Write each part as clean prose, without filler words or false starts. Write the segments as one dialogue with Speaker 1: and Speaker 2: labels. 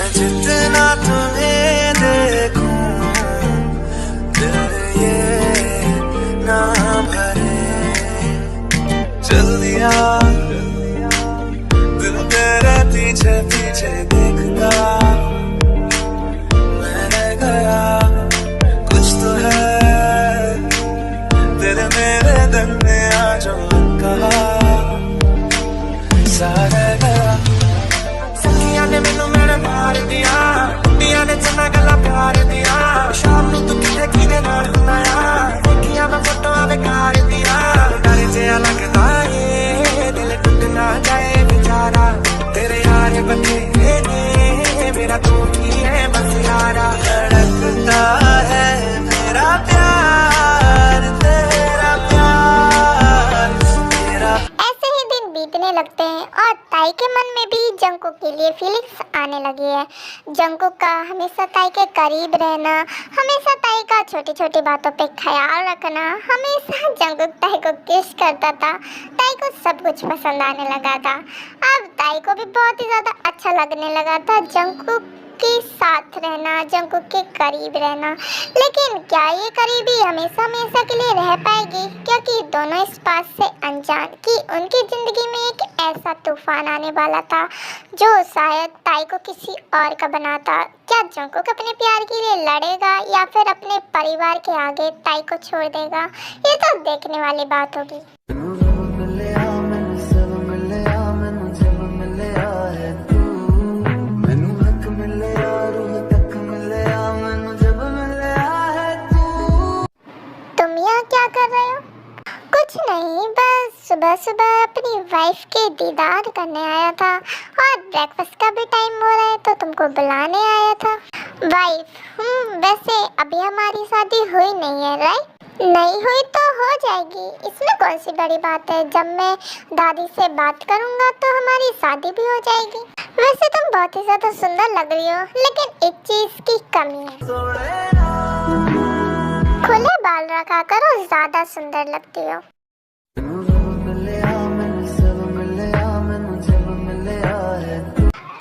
Speaker 1: जितना तुम्हें देखूं दिल ये ना भरे। चल दिया दिल तेरे पीछे पीछे देखता मैंने गया कुछ तो है तेरे मेरे दिल में आज कहा सारे गया। सखियां ने मैनू मेरे प्यार दिया कुड़ियां ने चन्ना गला प्यार दिया शाम नू तू किथे किथे नाल हुंदा देखिया मैं फोटो बेकार दिया डर जिहा लगदा ए दिल टूट ना जाए बेचारा तेरे यार बथेरे ने मेरा तू ही है बस यारा। धड़कता है मेरा प्यार तेरा प्यार मेरा।
Speaker 2: ऐसे ही दिन बीतने लगते हैं और ताई के मन में भी जंकुक के लिए फीलिंग्स आने लगी है। जंकुक का हमेशा ताई के करीब रहना, हमेशा ताई का छोटी छोटी बातों पे ख्याल रखना, हमेशा जंकुक ताई को किस करता था। ताई को सब कुछ पसंद आने लगा था। अब ताई को भी बहुत ही ज़्यादा अच्छा लगने लगा था जंकुक के साथ रहना, जंकुक के करीब रहना। लेकिन क्या ये करीबी हमेशा हमेशा के लिए रह पाएगी? क्योंकि दोनों इस बात से अनजान कि उनकी ज़िंदगी में एक ऐसा तूफान आने वाला था जो शायद ताई को किसी और का बनाता। क्या जंकुक अपने प्यार के लिए लड़ेगा या फिर अपने परिवार के आगे ताई को छोड़ देगा? ये तो देखने वाली बात होगी। क्या कर रहे हो? कुछ नहीं, बस सुबह सुबह अपनी वाइफ के दीदार करने आया था और ब्रेकफास्ट का भी टाइम हो रहा है तो तुमको बुलाने आया था। वाइफ वैसे अभी हमारी शादी हुई नहीं है, राइट? नहीं हुई तो हो जाएगी, इसमें कौन सी बड़ी बात है। जब मैं दादी से बात करूंगा तो हमारी शादी भी हो जाएगी। वैसे तुम बहुत ही ज्यादा सुंदर लग रही हो, लेकिन एक चीज की कमी है, खुले बाल रखा करो, ज्यादा सुंदर लगती हो।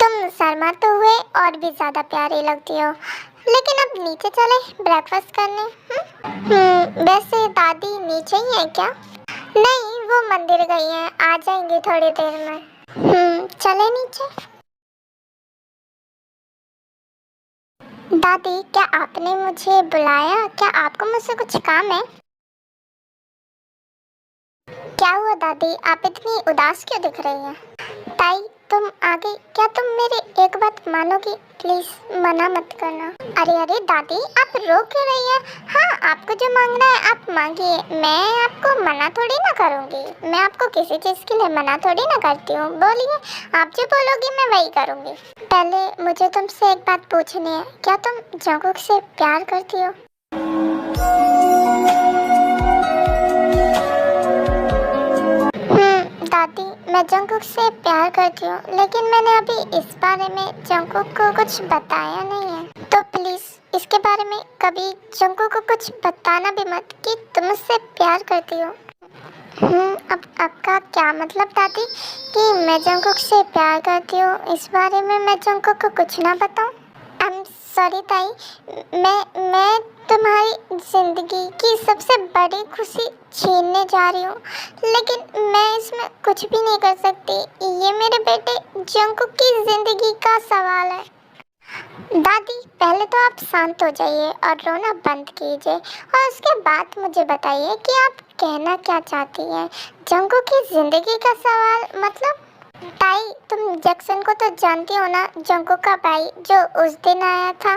Speaker 2: तुम शर्माते हुए और भी ज्यादा प्यारी लगती हो। लेकिन अब नीचे चले ब्रेकफास्ट करने। वैसे दादी नीचे ही है क्या? नहीं, वो मंदिर गई हैं, आ जाएंगी थोड़ी देर में। चले नीचे। दादी, क्या आपने मुझे बुलाया? क्या आपको मुझसे कुछ काम है? क्या हुआ दादी, आप इतनी उदास क्यों दिख रही हैं? ताई, तुम आगे, क्या तुम मेरी एक बात मानोगी? प्लीज मना मत करना। अरे अरे दादी, आप रो क्यों रही हैं? हाँ, आपको जो मांगना है आप मांगिए, मैं आपको मना थोड़ी ना करूँगी। मैं आपको किसी चीज़ के लिए मना थोड़ी ना करती हूँ। बोलिए, आप जो बोलोगी मैं वही करूँगी। पहले मुझे तुमसे एक बात पूछनी है, क्या तुम जंकुक से प्यार करती हो? दादी, मैं जंकुक से प्यार करती हूँ, लेकिन मैंने अभी इस बारे में जंकुक को कुछ बताया नहीं है। तो प्लीज इसके बारे में कभी जंकुक को कुछ बताना भी मत कि तुम उससे प्यार करती हो। अब आपका क्या मतलब दादी कि मैं जंकुक से प्यार करती हूँ, इस बारे में मैं जंकुक को कुछ ना बताऊँ? आई एम सॉरी ताई, मैं तुम्हारी जिंदगी की सबसे बड़ी खुशी छीनने जा रही हूँ, लेकिन मैं इसमें कुछ भी नहीं कर सकती। ये मेरे बेटे जंकुक की जिंदगी का सवाल है। दादी, पहले तो आप शांत हो जाइए और रोना बंद कीजिए और उसके बाद मुझे बताइए कि आप कहना क्या चाहती हैं। जंकुक की जिंदगी का सवाल मतलब? ताई, तुम जैक्सन को तो जानती हो ना, जंकुक का भाई जो उस दिन आया था।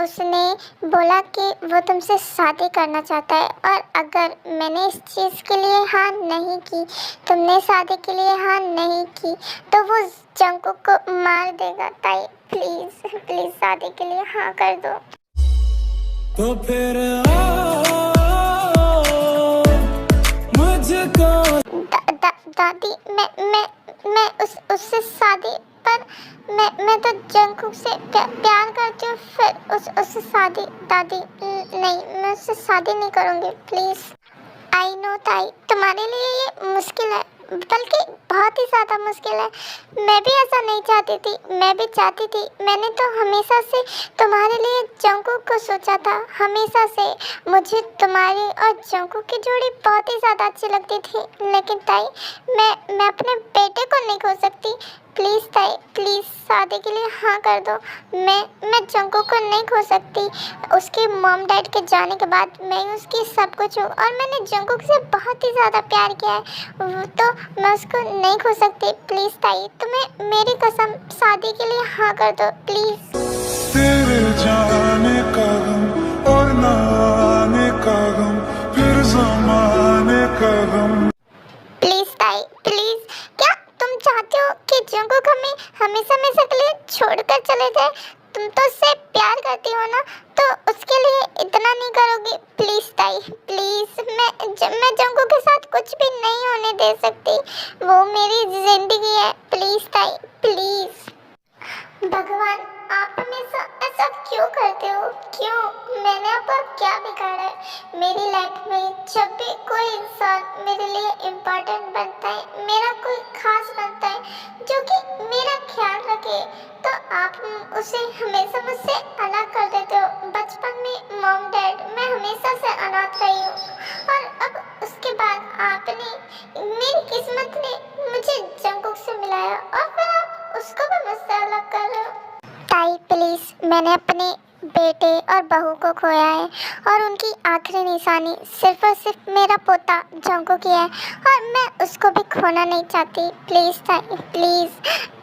Speaker 2: उसने बोला कि वो तुमसे शादी करना चाहता है और अगर मैंने इस चीज़ के लिए हाँ नहीं की, तुमने शादी के लिए हाँ नहीं की, तो वो जंकुक को मार देगा। ताई प्लीज प्लीज शादी के लिए हाँ कर दो।
Speaker 1: तो फिर मुझको
Speaker 2: दादी, मैं उससे शादी, पर मैं तो जंकुक से प्यार करती हूँ, फिर उससे शादी। दादी नहीं, मैं उससे शादी नहीं करूँगी, प्लीज़। आई नो ताई, तुम्हारे लिए ये मुश्किल है, बल्कि बहुत ही ज़्यादा मुश्किल है। मैं भी ऐसा नहीं चाहती थी, मैं भी चाहती थी। मैंने तो हमेशा से तुम्हारे लिए जंगकुक को सोचा था, हमेशा से। मुझे तुम्हारी और जंगकुक की जोड़ी बहुत ही ज़्यादा अच्छी लगती थी। लेकिन ताई, मैं अपने बेटे को नहीं खो सकती। प्लीज़ ताई, प्लीज़ शादी के लिए हाँ कर दो। मैं जंगकुक को नहीं खो सकती। उसके मॉम डैड के जाने के बाद मैं उसकी सब कुछ हूँ, और मैंने जंगकुक से बहुत ही ज़्यादा प्यार किया है, तो मैं उसको नहीं खो सकती। प्लीज़ ताई, तुम्हें मेरी कसम, शादी के लिए हाँ कर दो प्लीज़।
Speaker 3: तेरे जाने का गम और ना आने का गम, फिर ज़माने का गम।
Speaker 2: प्लीज़ ताई, प्लीज़। क्या तुम चाहते हो कि जंगकुक हमें हमेशा हमेशा के लिए छोड़कर चले जाए? तुम तो उससे प्यार करती हो ना, तो उसके लिए इतना नहीं करोगी? प्लीज़ ताई, प्लीज़। मैं जंगकुक के साथ कुछ भी नहीं होने दे सकती। वो मेरी ज़िंदगी है। प्लीज़ ताई, प्लीज़। भगवान, आप हमेशा ऐसा क्यों करते हो? क्यों? मैंने आपका क्या बिगाड़ा है? मेरी लाइफ में जब भी कोई इंसान मेरे लिए इम्पोर्टेंट बनता है, मेरा कोई खास बनता है, जो कि मेरा ख्याल रखे, तो आप उसे हमेशा मुझसे अलग कर देते हो। बचपन में मॉम डैड, मैं हमेशा से अनाथ रही हूँ, और अब उसके बाद आपने, मेरी किस्मत ने मुझे जंगकुक से मिलाया, और फिर आप उसको भी मुझसे अलग कर रहे हो। ताई प्लीज़, मैंने अपने बेटे और बहू को खोया है, और उनकी आखिरी निशानी सिर्फ और सिर्फ मेरा पोता जंगकुक ही है, और मैं उसको भी खोना नहीं चाहती। प्लीज़ ताई, प्लीज़,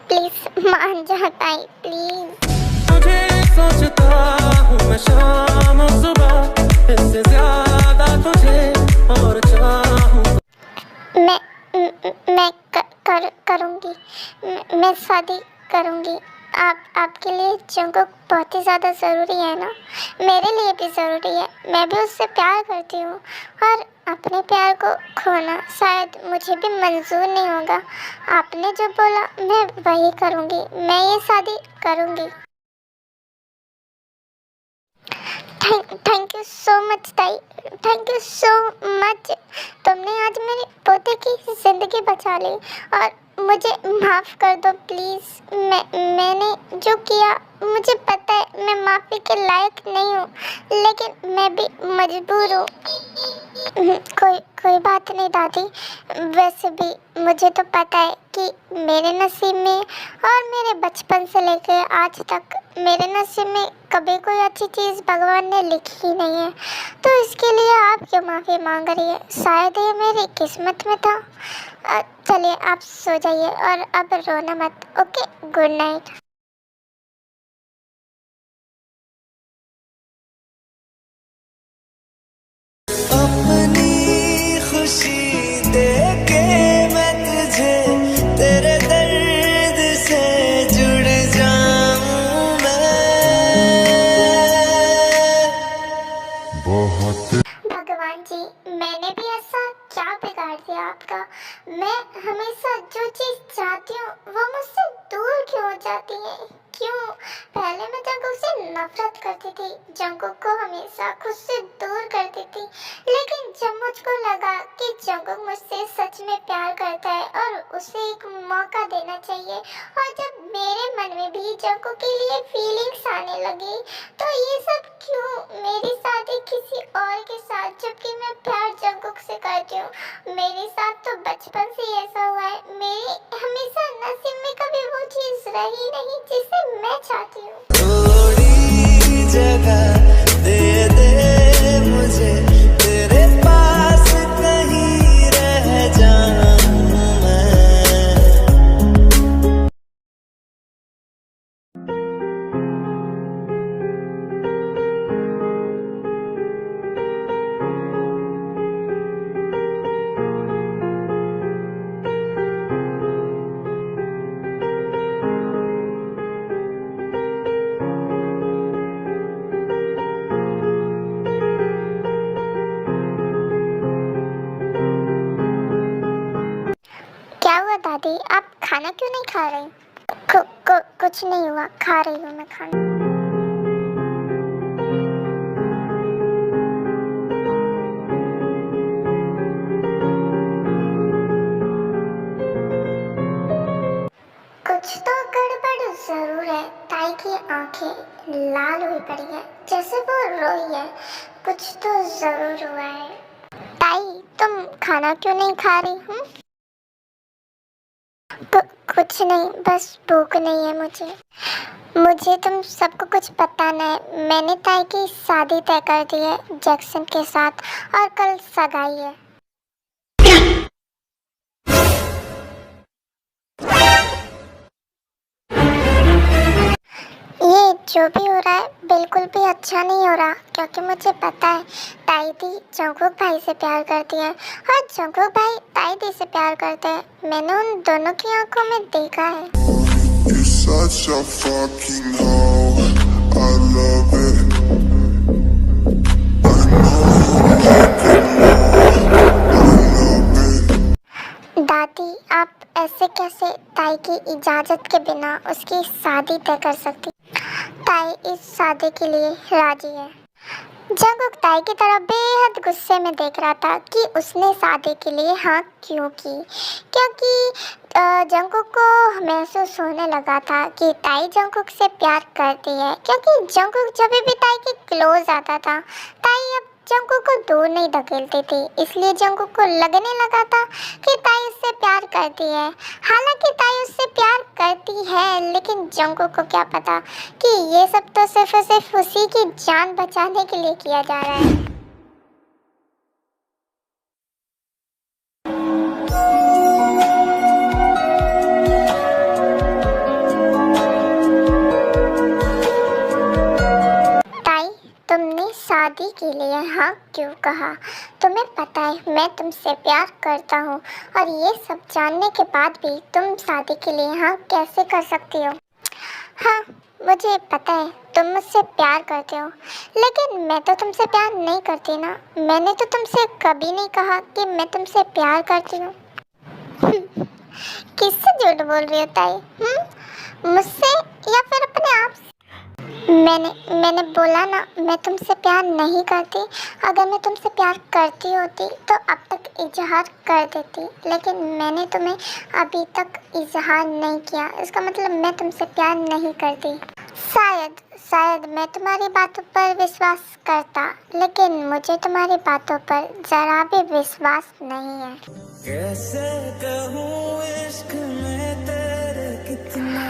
Speaker 2: प्लीज़ मान जाओ ताई, प्लीज़।
Speaker 1: तुझे सोचता हूँ मैं शाम और सुबह, इससे ज्यादा तुझे और चाहूँ।
Speaker 2: मैं करूँगी। मैं शादी करूँगी। आपके लिए जंगकुक बहुत ही ज़्यादा ज़रूरी है ना, मेरे लिए भी ज़रूरी है। मैं भी उससे प्यार करती हूँ, और अपने प्यार को खोना शायद मुझे भी मंजूर नहीं होगा। आपने जो बोला मैं वही करूँगी, मैं ये शादी करूँगी। थैंक यू सो मच ताई, थैंक यू सो मच। तुमने आज मेरे पोते की ज़िंदगी बचा ली, और मुझे माफ़ कर दो प्लीज़। मैंने जो किया, मुझे पता है मैं माफ़ी के लायक नहीं हूँ, लेकिन मैं भी मजबूर हूँ। कोई बात नहीं दादी। वैसे भी मुझे तो पता है कि मेरे नसीब में, और मेरे बचपन से लेकर आज तक मेरे नसीब में कभी कोई अच्छी चीज़ भगवान ने लिखी ही नहीं है, तो इसके लिए आप क्यों माफ़ी मांग रही है? शायद ये मेरी किस्मत में था। चलिए आप सो जाइए, और अब रोना मत। Okay, good night.
Speaker 1: अपनी खुशी देके मैं तुझे, तेरे दर्द से जुड़ जाऊं मैं।
Speaker 3: बहुत
Speaker 2: भगवान जी, मैंने भी ऐसा क्या बिगाड़ दिया आपका? मैं हमेशा जो चीज़ चाहती हूँ वो मुझसे दूर क्यों हो जाती है? क्यों? पहले मैं जंगकुक से नफरत करती थी, जंगकुक को हमेशा खुद से दूर करती थी, लेकिन जब मुझको लगा कि जंगकुक मुझसे सच में प्यार करता है और उसे एक मौका देना चाहिए, और जब मेरे मन में भी जंगकुक के लिए फीलिंग्स आने लगी, तो ये सब क्यों? मेरी शादी किसी और के साथ, जबकि मैं प्यार जंगकुक से करती हूँ। मेरे साथ तो बचपन से ही ऐसा हुआ है। मेरे हमेशा नसीब में कभी वो चीज़ रही नहीं जिसे मैं चाहती हूँ।
Speaker 1: थोड़ी जगह दे दे मुझे, तेरे पास कहीं रह जाऊं मैं।
Speaker 2: क्या हुआ दादी, आप खाना क्यों नहीं खा रही? कुछ नहीं हुआ, खा रही हूँ मैं खाना। जरूर है ताई की आंखें लाल हुई पड़ी है, जैसे वो रोई है। कुछ तो जरूर हुआ है। ताई तुम खाना क्यों नहीं खा रही? कुछ नहीं, बस भूख नहीं है मुझे तुम सबको कुछ बताना है। मैंने ताई की शादी तय कर दी है जैक्सन के साथ और कल सगाई है। ये जो भी हो रहा है बिल्कुल भी अच्छा नहीं हो रहा, क्योंकि मुझे पता है ताई दी जंगकुक भाई से प्यार करती है और जंगकुक भाई ताई दी से प्यार करते हैं। मैंने उन दोनों की आंखों में देखा है।
Speaker 3: You're such a fucking hoe. I love it. I know you like it more. I love it.
Speaker 2: दादी आप ऐसे कैसे ताई की इजाजत के बिना उसकी शादी तय कर सकती? ताई इस शादी के लिए राजी है। जंगकुक ताई की तरफ बेहद गुस्से में देख रहा था कि उसने शादी के लिए हाँ क्यों की, क्योंकि जंगकुक को महसूस होने लगा था कि ताई जंगकुक से प्यार करती है, क्योंकि जंगकुक जब भी ताई के क्लोज आता था ताई अब जंगकुक को दूर नहीं धकेलती थी, इसलिए जंगकुक को लगने लगा था कि ताई उससे प्यार करती है। हालांकि ताई उससे प्यार करती है, लेकिन जंगकुक को क्या पता कि ये सब तो सिर्फ और सिर्फ उसी की जान बचाने के लिए किया जा रहा है। तुमने शादी के लिए हाँ क्यों कहा? तुम्हें पता है मैं तुमसे प्यार करता हूँ और ये सब जानने के बाद भी तुम शादी के लिए हाँ कैसे कर सकती हो? हाँ मुझे पता है तुम मुझसे प्यार करते हो, लेकिन मैं तो तुमसे प्यार नहीं करती ना। मैंने तो तुमसे कभी नहीं कहा कि मैं तुमसे प्यार करती हूँ। किससे झूठ बोल रही हो ताई? मुझसे या फिर अपने आप से? मैंने बोला ना मैं तुमसे प्यार नहीं करती। अगर मैं तुमसे प्यार करती होती तो अब तक इजहार कर देती, लेकिन मैंने तुम्हें अभी तक इजहार नहीं किया। इसका मतलब मैं तुमसे प्यार नहीं करती। शायद मैं तुम्हारी बातों पर विश्वास करता, लेकिन मुझे तुम्हारी बातों पर जरा भी विश्वास नहीं है।
Speaker 1: कैसे कहूँ इश्क में तेरे कितना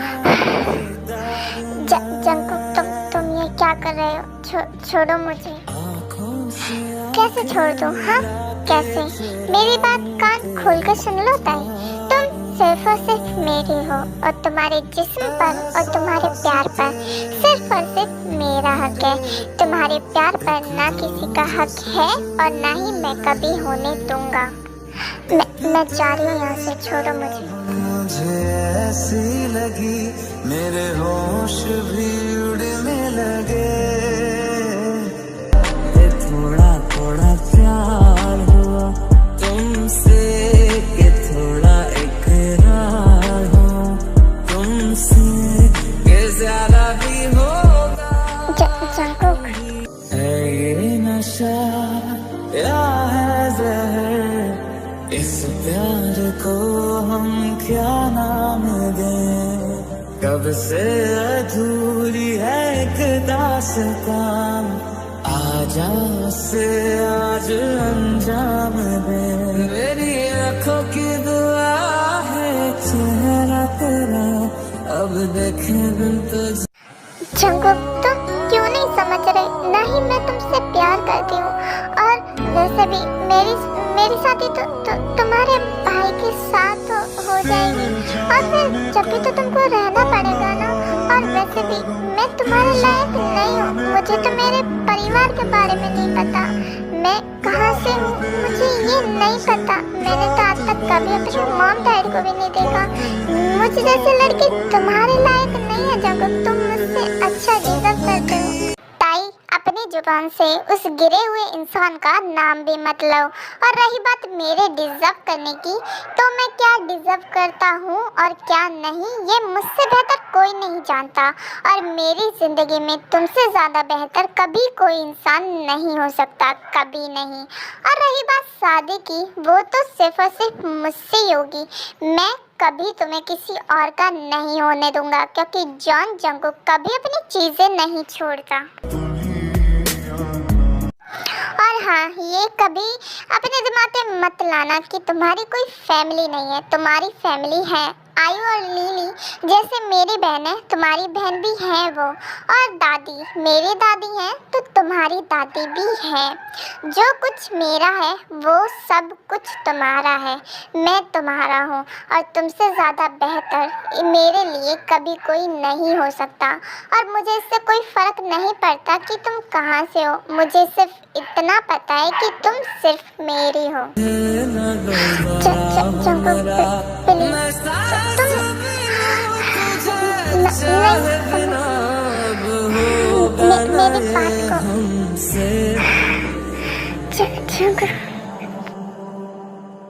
Speaker 2: जंगकुक तुम ये क्या कर रहे हो? छोड़ो मुझे। कैसे छोड़ दूँ? हाँ कैसे? मेरी बात कान खोल कर सुन लो ताई। तुम सिर्फ और सिर्फ मेरी हो और तुम्हारे जिस्म पर और तुम्हारे प्यार पर सिर्फ और सिर्फ मेरा हक है। तुम्हारे प्यार पर ना किसी का हक है और ना ही मैं कभी होने दूंगा। मैं जा रही हूँ यहाँ से, छोड़ो मुझे
Speaker 1: ऐसी लगी मेरे होश भी उड़ने लगे। थोड़ा थोड़ा प्यार हुआ तुमसे कि थोड़ा इकरार हो तुमसे कि ज्यादा भी होगा।
Speaker 2: जंगकुक
Speaker 1: है ये नशा या है जहर, इस प्यार को हम क्या नाम दें? कब से अधूरी है एक दास्तान, आजा से आज अंजाम दे। मेरी आँखों की दुआ है चेहरा तेरा अब देखे बिन तो।
Speaker 2: जंगकुक तुम क्यों नहीं समझ रहे? ना ही मैं तुमसे प्यार करती हूँ और वैसे भी मेरी शादी तो तुम्हारे भाई के साथ हो जाएगी और फिर जब भी तो तुमको रहना पड़ेगा ना। और वैसे भी मैं तुम्हारे लायक नहीं हूँ। मुझे तो मेरे परिवार के बारे में नहीं पता, मैं कहाँ से हूँ मुझे ये नहीं पता। मैंने तो आज तक कभी अपने मॉम डैड को भी नहीं देखा। मुझे जैसे लड़की तुम्हारे लायक नहीं है जंगकुक, तुम मुझसे अच्छा डिजर्व करते हो। ताई अपनी जुबान से उस गिरे हुए इंसान का नाम भी मत लो। और रही बात मेरे डिजर्व करने की, तो मैं क्या डिजर्व करता हूँ और क्या नहीं ये मुझसे बेहतर कोई नहीं जानता। और मेरी जिंदगी में तुमसे ज़्यादा बेहतर कभी कोई इंसान नहीं हो सकता, कभी नहीं। और रही बात शादी की, वो तो सिर्फ और सिर्फ मुझसे ही होगी। मैं कभी तुम्हें किसी और का नहीं होने दूंगा, क्योंकि जॉन जंगकुक कभी अपनी चीजें नहीं छोड़ता। और हाँ, ये कभी अपने दिमाग में मत लाना कि तुम्हारी कोई फैमिली नहीं है। तुम्हारी फैमिली है आयु और लीली, जैसे मेरी बहन है तुम्हारी बहन भी है वो, और दादी मेरी दादी है तो तुम्हारी दादी भी है। जो कुछ मेरा है वो सब कुछ तुम्हारा है। मैं तुम्हारा हूँ और तुमसे ज़्यादा बेहतर मेरे लिए कभी कोई नहीं हो सकता। और मुझे इससे कोई फ़र्क नहीं पड़ता कि तुम कहाँ से हो, मुझे सिर्फ इतना पता है कि तुम सिर्फ मेरी हो। मेरी बात को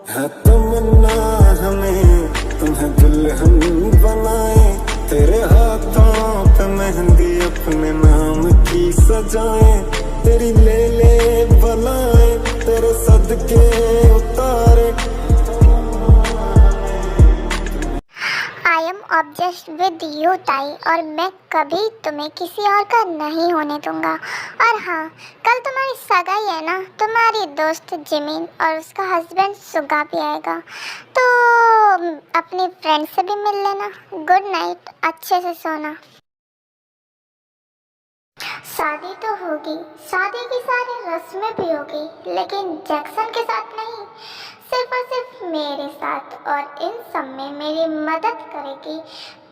Speaker 4: है तमन्ना हमें तुम्हें दुल्हन बनाए, तेरे हाथों पे मेहंदी अपने नाम की सजाए, तेरी ले ले बलाए तेरे सदके उतारे।
Speaker 2: I am obsessed with you ताई, और मैं कभी तुम्हें किसी और का नहीं होने दूंगा। और हाँ, कल तुम्हारी सगाई है ना, तुम्हारी दोस्त जिमिन और उसका हस्बैंड सुगा भी आएगा, तो अपनी फ्रेंड से भी मिल लेना। गुड नाइट, अच्छे से सोना। शादी तो होगी, शादी की सारी रस्में भी होगी, लेकिन जैक्सन के साथ नहीं, सिर्फ और सिर्फ मेरे साथ। और इन सब में मेरी मदद करेगी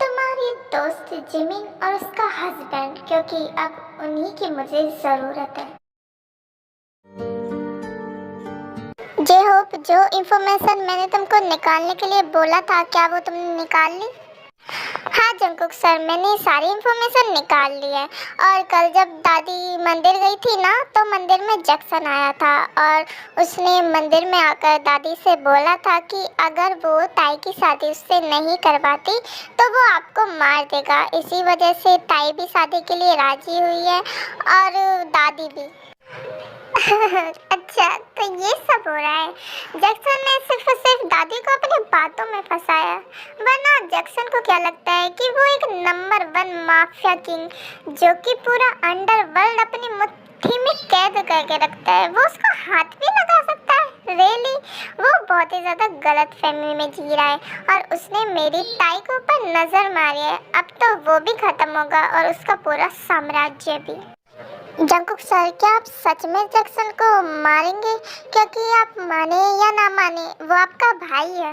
Speaker 2: तुम्हारी दोस्त जिमिन और उसका हस्बैंड, क्योंकि अब उन्हीं की मुझे ज़रूरत है। जे होप जो इन्फॉर्मेशन मैंने तुमको निकालने के लिए बोला था, क्या वो तुमने निकाल ली? हाँ जंगकुक सर, मैंने सारी इन्फॉर्मेशन निकाल ली है। और कल जब दादी मंदिर गई थी ना, तो मंदिर में जैक्सन आया था और उसने मंदिर में आकर दादी से बोला था कि अगर वो ताई की शादी उससे नहीं करवाती तो वो आपको मार देगा। इसी वजह से ताई भी शादी के लिए राजी हुई है और दादी भी। अच्छा, तो ये सब हो रहा है। जैक्सन ने सिर्फ और सिर्फ दादी को अपनी बातों में फंसाया, वरना जैक्सन को क्या लगता है कि वो एक नंबर 1 माफिया किंग, जो कि पूरा अंडरवर्ल्ड अपनी मुट्ठी में कैद करके रखता है, वो उसको हाथ भी लगा सकता है। रियली वो बहुत ही ज़्यादा गलत फहमी में जी रहा है और उसने मेरी ताई के ऊपर नज़र मारी है। अब तो वो भी खत्म होगा और उसका पूरा साम्राज्य भी। जंगकुक सर, क्या आप सच में जैक्सन को मारेंगे? क्योंकि आप माने या ना माने, वो आपका भाई है।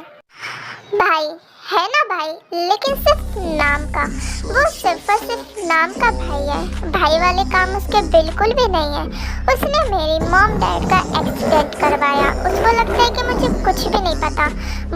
Speaker 2: भाई है ना भाई, लेकिन सिर्फ नाम का। वो सिर्फ और सिर्फ नाम का भाई है। भाई वाले काम उसके बिल्कुल भी नहीं है। उसने मेरी मॉम डैड का एक्सीडेंट करवाया। उसको लगता है कि मुझे कुछ भी नहीं पता।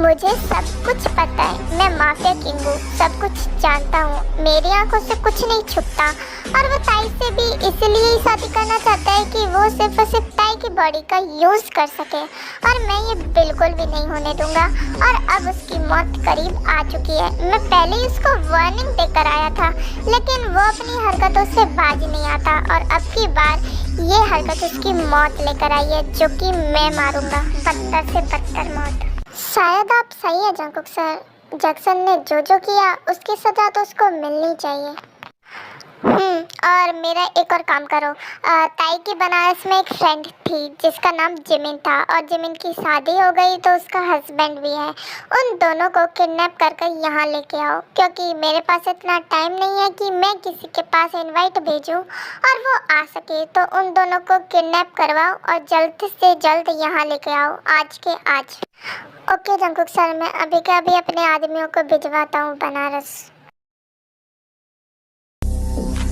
Speaker 2: मुझे सब कुछ पता है। मैं माफिया किंग हूँ, सब कुछ जानता हूँ। मेरी आंखों से कुछ नहीं छुपता। और वो ताई से भी इसलिए ही शादी करना चाहता है कि वो सिर्फ और सिर्फ ताई की बॉडी का यूज़ कर सके, और मैं ये बिल्कुल भी नहीं होने दूंगा। और अब उसकी मौत करीब आ चुकी है। मैं पहले ही उसको वार्निंग देकर आया था, लेकिन वो अपनी हरकतों से बाज नहीं आता, और अब की बार ये हरकत उसकी मौत लेकर आई है, जो कि मैं मारूंगा, बदतर से बदतर मौत। शायद आप सही है जंगकुक सर, जैक्सन ने जो जो किया उसकी सजा तो उसको मिलनी चाहिए। और मेरा एक और काम करो। ताई की बनारस में एक फ्रेंड थी जिसका नाम जिमिन था, और जिमिन की शादी हो गई तो उसका हस्बैंड भी है। उन दोनों को किडनैप करके यहाँ लेके आओ, क्योंकि मेरे पास इतना टाइम नहीं है कि मैं किसी के पास इनवाइट भेजूँ और वो आ सके। तो उन दोनों को किडनैप करवाओ और जल्द से जल्द यहाँ लेके आओ, आज के आज। ओके जंगकुक सर, मैं अभी के अभी अपने आदमियों को भिजवाता हूँ बनारस।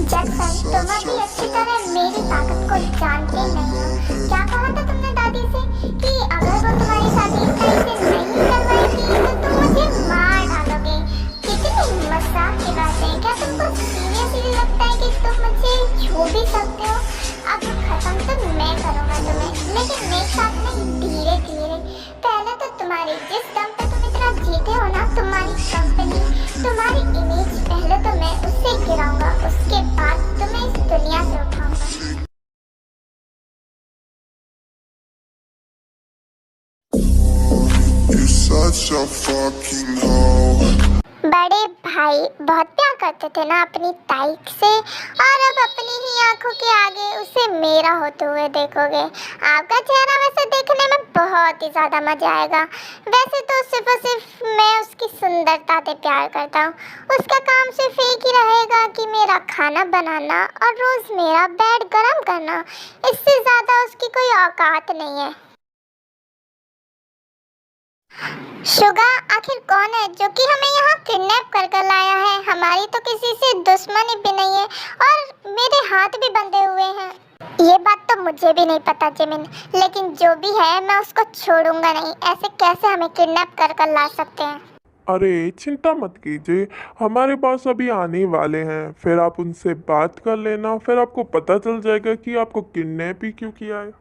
Speaker 2: जैक्सन, तुम अभी अच्छी तरह मेरी ताकत को जानते नहीं हो। क्या कहा था तुमने दादी से कि अगर वो तुम्हारी शादी ताई से नहीं करवाएगी तो तुम मुझे मार डालोगे? कितनी मजाक की बात है। क्या तुमको सीरियसली लगता है कि तुम मुझे छू भी सकते हो? अब खत्म तो मैं करूँगा तुम्हें, लेकिन मेरे साथ में धीरे धीरे। पहले तो तुम्हारी जिस दम पे तुम इतना जीते हो ना, तुम्हारी कंपनी, तुम्हारी इमेज, पहले तो मैं उससे गिराऊंगा, उसके बाद तुम्हें इस दुनिया से उठाऊंगा।
Speaker 3: You're such a fucking hoe.
Speaker 2: बड़े भाई बहुत प्यार करते थे ना अपनी ताई से, और अब अपनी ही आंखों के आगे उसे मेरा होते हुए देखोगे। आपका चेहरा वैसे देखने में बहुत ही ज़्यादा मजा आएगा। वैसे तो सिर्फ और सिर्फ मैं उसकी सुंदरता से प्यार करता हूँ। उसका काम सिर्फ एक ही रहेगा कि मेरा खाना बनाना और रोज़ मेरा बेड गर्म करना। इससे ज़्यादा उसकी कोई औकात नहीं है। शुगा, आखिर कौन है जो कि हमें यहाँ किडनैप कर कर लाया है? हमारी तो किसी से दुश्मनी भी नहीं है और मेरे हाथ भी बंधे हुए हैं। ये बात तो मुझे भी नहीं पता जिमिन, लेकिन जो भी है मैं उसको छोड़ूंगा नहीं। ऐसे कैसे हमें किडनैप कर कर ला सकते हैं?
Speaker 5: अरे चिंता मत कीजिए, हमारे पास अभी आने वाले हैं, फिर आप उनसे बात कर लेना, फिर आपको पता चल जाएगा कि आपको किडनैप ही क्यों किया है।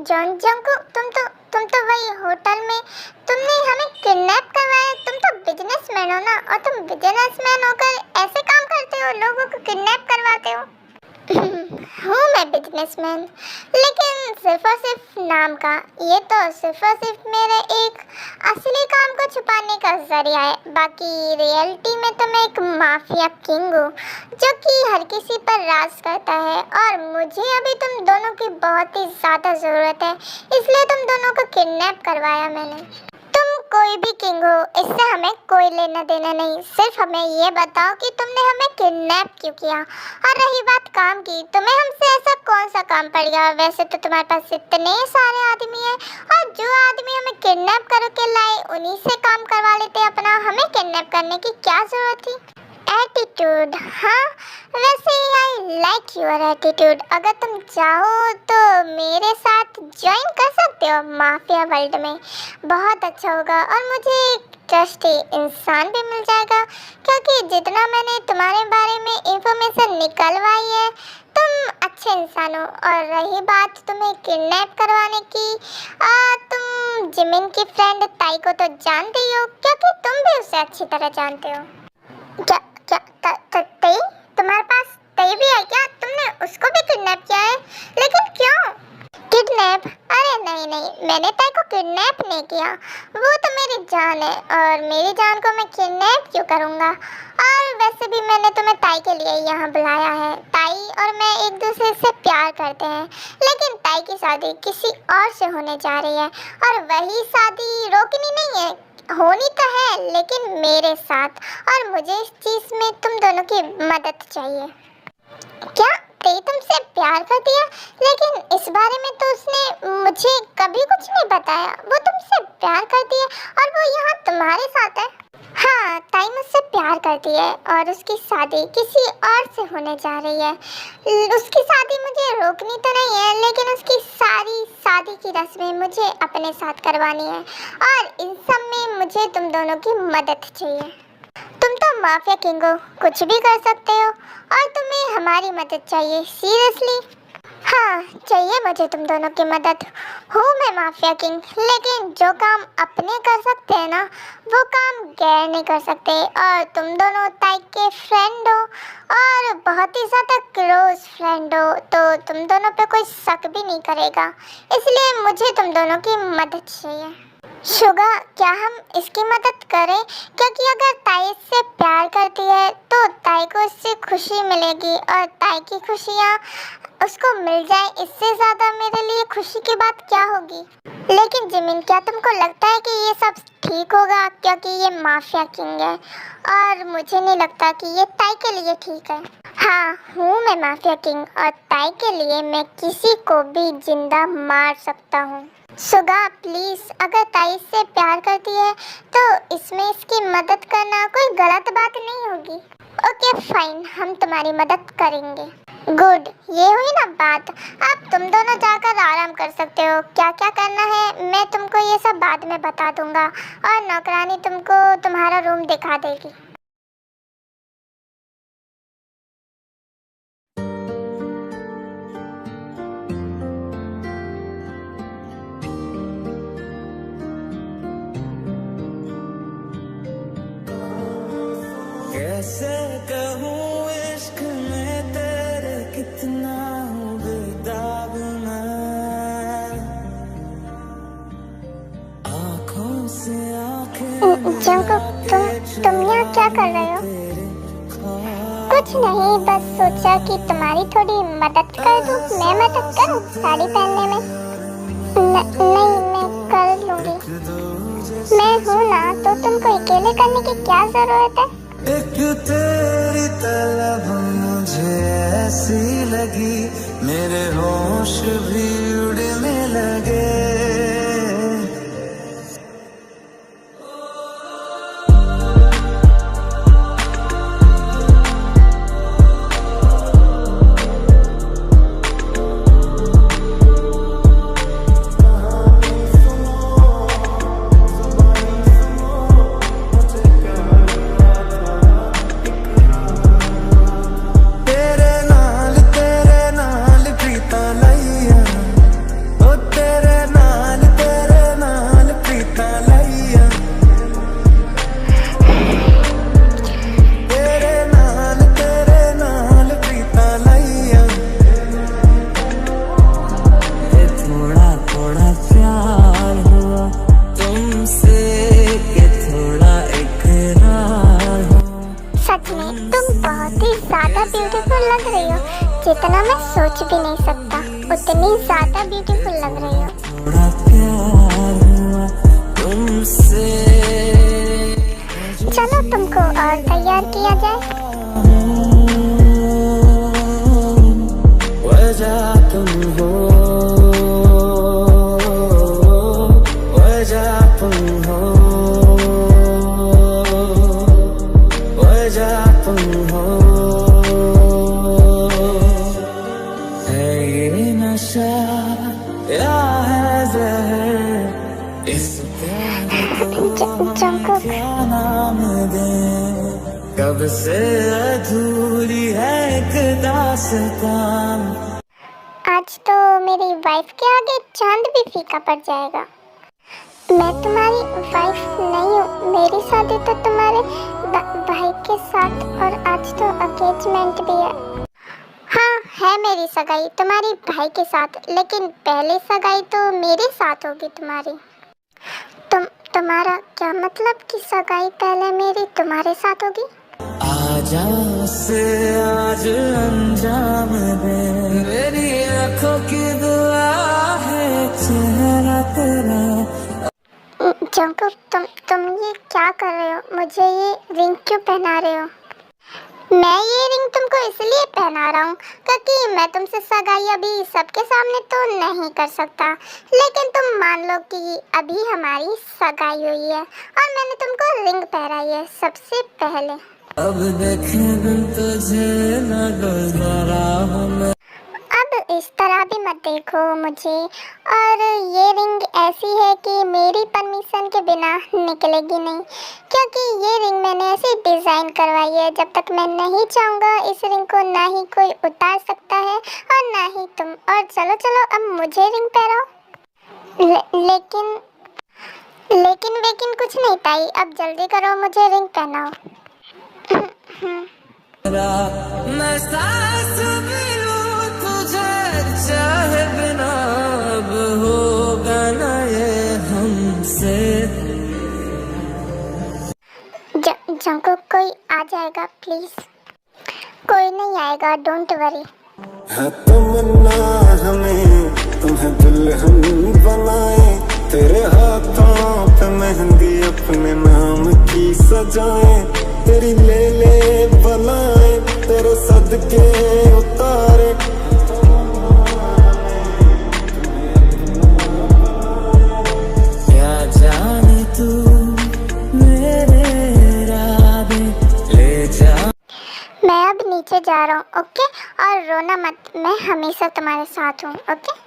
Speaker 2: जॉन जंगकुक, तुम तो वही होटल में तुमने हमें किडनैप करवाया। तुम तो बिजनेसमैन हो ना, और तुम बिजनेसमैन होकर ऐसे काम करते हो, लोगों को किडनैप करवाते हो। हूँ मैं बिजनेसमैन, लेकिन सिर्फ और सिर्फ नाम का। ये तो सिर्फ और सिर्फ मेरे एक असली काम को छुपाने का जरिया है। बाकी रियलिटी में तो मैं एक माफिया किंग हूँ जो कि हर किसी पर राज करता है, और मुझे अभी तुम दोनों की बहुत ही ज़्यादा ज़रूरत है, इसलिए तुम दोनों को किडनैप करवाया मैंने। कोई भी किंग हो, इससे हमें कोई लेना देना नहीं। सिर्फ हमें ये बताओ कि तुमने हमें किडनैप क्यों किया। और रही बात काम की, तुम्हें हमसे ऐसा कौन सा काम पड़ गया? वैसे तो तुम्हारे पास इतने सारे आदमी हैं, और जो आदमी हमें किडनैप करके लाए उन्हीं से काम करवा लेते अपना। हमें किडनैप करने की क्या जरूरत थी? एटीट्यूड, हाँ वैसे आई लाइक योर एटीट्यूड। अगर तुम चाहो तो मेरे साथ ज्वाइन कर सकते हो माफिया वर्ल्ड में, बहुत अच्छा होगा, और मुझे एक ट्रस्टी इंसान भी मिल जाएगा, क्योंकि जितना मैंने तुम्हारे बारे में इंफॉर्मेशन निकलवाई है, तुम अच्छे इंसान हो। और रही बात तुम्हें किडनैप करवाने की, तुम जिमिन की फ्रेंड ताई को तो जानते ही हो, क्योंकि तुम भी उसे अच्छी तरह जानते हो। क्या तई? तुम्हारे पास तई भी है क्या? तुमने उसको भी किडनैप किया है? लेकिन क्यों? किडनैप? अरे नहीं, मैंने तई को किडनैप नहीं किया। वो तो मेरी जान है, और मेरी जान को मैं किडनैप क्यों करूँगा? और वैसे भी मैंने तुम्हें ताई के लिए यहाँ बुलाया है। ताई और मैं एक दूसरे से प्यार करते हैं, लेकिन ताई की शादी किसी और से होने जा रही है, और वही शादी रोकनी नहीं है, होनी तो है, लेकिन मेरे साथ। और मुझे इस चीज़ में तुम दोनों की मदद चाहिए। क्या तई तुमसे प्यार करती है? लेकिन इस बारे में तो उसने मुझे कभी कुछ नहीं बताया। वो तुमसे प्यार करती है और वो यहाँ तुम्हारे साथ है? हाँ, ताई मुझसे प्यार करती है, और उसकी शादी किसी और से होने जा रही है। उसकी शादी मुझे रोकनी तो नहीं है, लेकिन उसकी सारी शादी की रस्में मुझे अपने साथ करवानी है, और इन सब में मुझे तुम दोनों की मदद चाहिए। तुम तो माफिया किंग हो, कुछ भी कर सकते हो, और तुम्हें हमारी मदद चाहिए। सीरियसली? हाँ, चाहिए मुझे तुम दोनों की मदद। हूँ मैं माफिया किंग, लेकिन जो काम अपने कर सकते हैं ना, वो काम गैर नहीं कर सकते। और तुम दोनों ताई के फ्रेंड हो, और बहुत ही ज़्यादा क्लोज फ्रेंड हो, तो तुम दोनों पे कोई शक भी नहीं करेगा। इसलिए मुझे तुम दोनों की मदद चाहिए। शुगा, क्या हम इसकी मदद करें? क्योंकि अगर ताई इससे प्यार करती है तो ताई को इससे खुशी मिलेगी, और ताई की खुशियाँ उसको मिल जाए, इससे ज़्यादा मेरे लिए खुशी की बात क्या होगी? लेकिन जिमिन, क्या तुमको लगता है कि ये सब ठीक होगा? क्योंकि ये माफिया किंग है, और मुझे नहीं लगता कि ये ताई के लिए ठीक है। हाँ, हूँ मैं माफिया किंग, और ताई के लिए मैं किसी को भी जिंदा मार सकता हूँ। शुगा प्लीज़, अगर ताई से प्यार करती है तो इसमें इसकी मदद करना कोई गलत बात नहीं होगी। ओके फाइन, हम तुम्हारी मदद करेंगे। गुड, ये हुई ना बात। अब तुम दोनों जाकर आराम कर सकते हो। क्या क्या करना है मैं तुमको ये सब बाद में बता दूंगा, और नौकरानी तुमको तुम्हारा रूम दिखा देगी।
Speaker 4: कैसे कहूँ इश्क में तेरे कितना हूँ बेदाग मैं, आँखों से आँखें
Speaker 2: जंकुक तुम यहाँ क्या कर रहे हो? कुछ नहीं, बस सोचा कि तुम्हारी थोड़ी मदद कर दूं। मैं मदद करूं साड़ी पहनने में? नहीं, मैं कर लूंगी। मैं हूं ना, तो तुमको अकेले करने की क्या जरूरत है?
Speaker 4: एक तेरी तलब मुझे ऐसी लगी, मेरे होश भी उड़ने लगे।
Speaker 2: जितना मैं सोच भी नहीं सकता, उतनी ज्यादा ब्यूटीफुल लग रही हो।
Speaker 4: थोड़ा प्यार हुआ तुमसे,
Speaker 2: चलो तुमको और तैयार किया जाए।
Speaker 4: वजह तुम हो, वजह तुम हो, वजह तुम हो। या है ज़हर, इस प्यार को क्या नाम दें? कब से अधूरी है एक दास्तान।
Speaker 2: आज तो मेरी वाइफ के आगे चांद भी फीका पड़ जाएगा। मैं तुम्हारी वाइफ नहीं हूँ, मेरी शादी तो तुम्हारे भाई के साथ, और आज तो एंगेजमेंट भी है। हाँ, है मेरी सगाई तुम्हारी भाई के साथ, लेकिन पहले सगाई तो मेरे साथ होगी तुम्हारी। तुम्हारा क्या मतलब कि सगाई पहले मेरी तुम्हारे साथ होगी?
Speaker 4: आजा से आज अंजाम दे, मेरी आँखों की दुआ है चेहरा तेरा।
Speaker 2: जंकुक तुम ये क्या कर रहे हो? मुझे ये रिंग क्यों पहना रहे हो? मैं ये रिंग तुमको इसलिए पहना रहा हूँ क्योंकि मैं तुमसे सगाई अभी सबके सामने तो नहीं कर सकता, लेकिन तुम मान लो कि अभी हमारी सगाई हुई है और मैंने तुमको रिंग पहनाई है सबसे पहले।
Speaker 4: अब देखे बिन तुझे न गुजारा हूँ।
Speaker 2: अब इस तरह भी मत देखो मुझे, और ये रिंग ऐसी है कि मेरी परमिशन के बिना निकलेगी नहीं, क्योंकि ये रिंग मैंने ऐसे डिज़ाइन करवाई है। जब तक मैं नहीं चाहूँगा इस रिंग को ना ही कोई उतार सकता है और ना ही तुम। और चलो चलो अब मुझे रिंग पहनाओ। लेकिन कुछ नहीं ताई, अब जल्दी करो, मुझे रिंग पहनाओ।
Speaker 4: मैं सांस भी लूं तुझे चाहे बिना, अब होगा ना ये हमसे।
Speaker 2: जंकुक कोई आ जाएगा प्लीज? कोई नहीं आएगा, डोंट वरी।
Speaker 4: है तमन्ना हमें तुम्हें दुल्हन बनाए, तेरे हाथों पे मेहंदी अपने नाम की सजाए, तेरी ले बनाए, तेरे सदके उतारे। क्या जाने तू मेरे राधे ले जा।
Speaker 2: मैं अब नीचे जा रहा हूँ, ओके? और रोना मत, मैं हमेशा तुम्हारे साथ हूँ, ओके?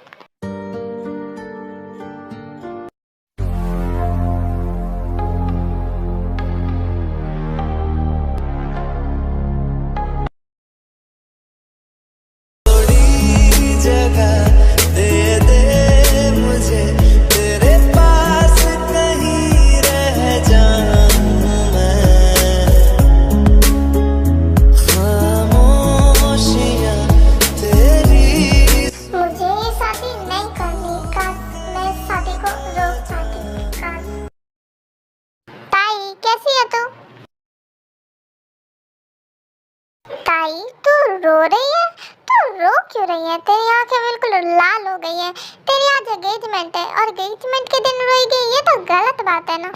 Speaker 2: ताई तू रो रही है? तू रो क्यों रही है? तेरी आंखें बिल्कुल लाल हो गई हैं। तेरी आज एंगेजमेंट है और एंगेजमेंट के दिन रोएगी, ये तो गलत बात है ना।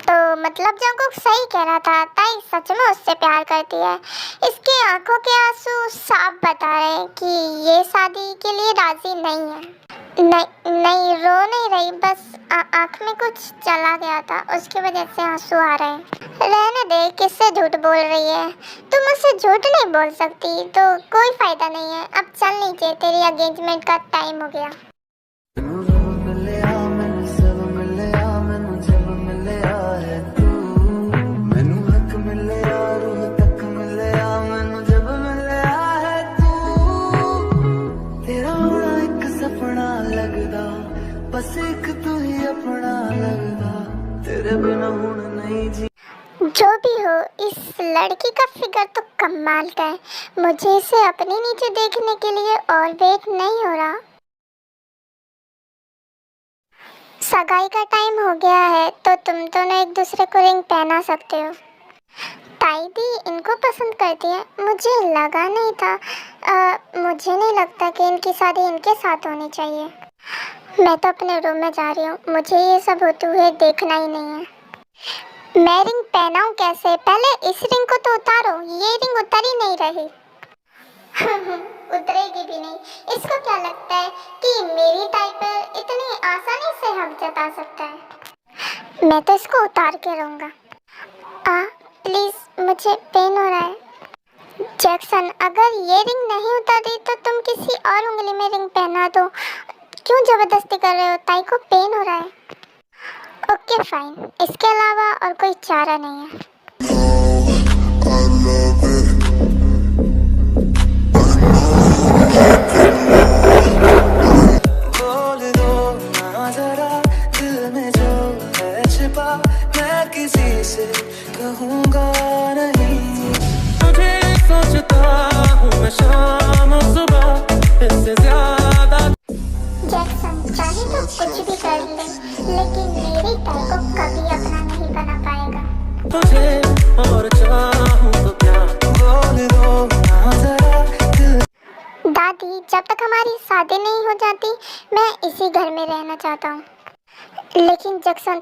Speaker 2: तो मतलब जंकुक सही कह रहा था, ताई सच में उससे प्यार करती है। इसकी आंखों के आंसू साफ बता रहे हैं कि ये शादी के लिए राजी नहीं है। नहीं नहीं, रो नहीं रही, बस आंख में कुछ चला गया था, उसकी वजह से आंसू आ रहे हैं। रहने दे, किससे झूठ बोल रही है? तुम मुझसे झूठ नहीं बोल सकती तो कोई फायदा नहीं है। अब चल नीचे, तेरी एंगेजमेंट का टाइम हो गया।
Speaker 4: बस एक तू ही अपना लगदा, तेरे बिना हुण नहीं जी।
Speaker 2: जो भी हो, इस लड़की का फिगर तो कमाल का है। मुझे इसे अपने नीचे देखने के लिए और वेट नहीं हो रहा। सगाई का टाइम हो गया है तो तुम दोनों एक दूसरे को रिंग पहना सकते हो। ताई दी इनको पसंद करती है, मुझे लगा नहीं था। मुझे नहीं लगता कि इनकी शादी इनके साथ होनी चाहिए। मैं तो अपने रूम में जा रही हूँ, मुझे ये सब होते हुए देखना ही नहीं है। मैं रिंग पहनाऊँ कैसे? पहले इस रिंग को तो उतारो, ये रिंग उतर ही नहीं रही। उतरेगी भी नहीं। इसको क्या लगता है कि मेरी ताई पर इतनी आसानी से हक जता सकता है? मैं तो इसको उतार के रहूँगा। प्लीज, मुझे पेन हो रहा है। जैक्सन, अगर ये रिंग नहीं उतारी तो तुम किसी और उंगली में रिंग पहना दो। क्यों जबरदस्ती कर रहे हो? ताई को पेन हो रहा है। ओके फाइन, इसके अलावा और कोई चारा नहीं है।
Speaker 4: बोल दो ना जरा दिल में जो है छिपा, मैं किसी से कहूँगा नहीं। तुझे सोचता हूँ मैं शाम सुबह, इससे ज्यादा।
Speaker 2: जैक्सन, चाहे तो कुछ भी कर ले, लेकिन मेरी ताई को कभी अपना नहीं बना पाएगा।
Speaker 4: तुझे और चाहूँ तो क्या, बोल दो ना जरा दिल।
Speaker 2: दादी, जब तक हमारी शादी नहीं हो जाती मैं इसी घर में रहना चाहता हूँ। लेकिन जैक्सन,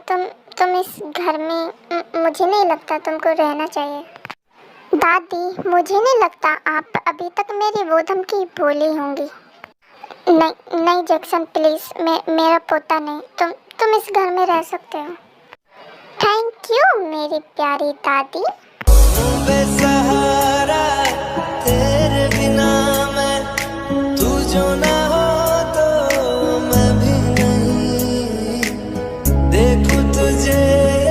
Speaker 2: तुम इस घर में मुझे नहीं लगता तुमको रहना चाहिए। दादी, मुझे नहीं लगता आप अभी तक मेरी वो धमकी भूली होंगी। नहीं जैक्सन, प्लीज, मेरा पोता नहीं, तुम इस घर में रह सकते हो। थैंक यू मेरी प्यारी दादी।
Speaker 4: बेसहारा तेरे बिना मैं, तू जो ना हो तो मैं भी नहीं। देखूं तुझे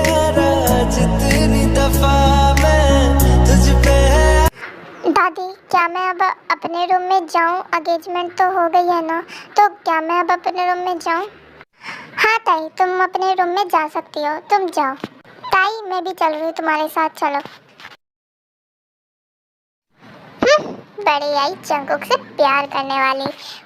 Speaker 4: यारा जितनी दफा मैं तुझ पे है।
Speaker 2: दादी, क्या मैं अब अपने रूम में जाऊं? एंगेजमेंट तो हो गई है ना, तो क्या मैं अब अपने रूम में जाऊं? हाँ ताई, तुम अपने रूम में जा सकती हो, तुम जाओ। ताई, मैं भी चल रही हूँ तुम्हारे साथ, चलो। बड़ी आई जंकुक से प्यार करने वाली।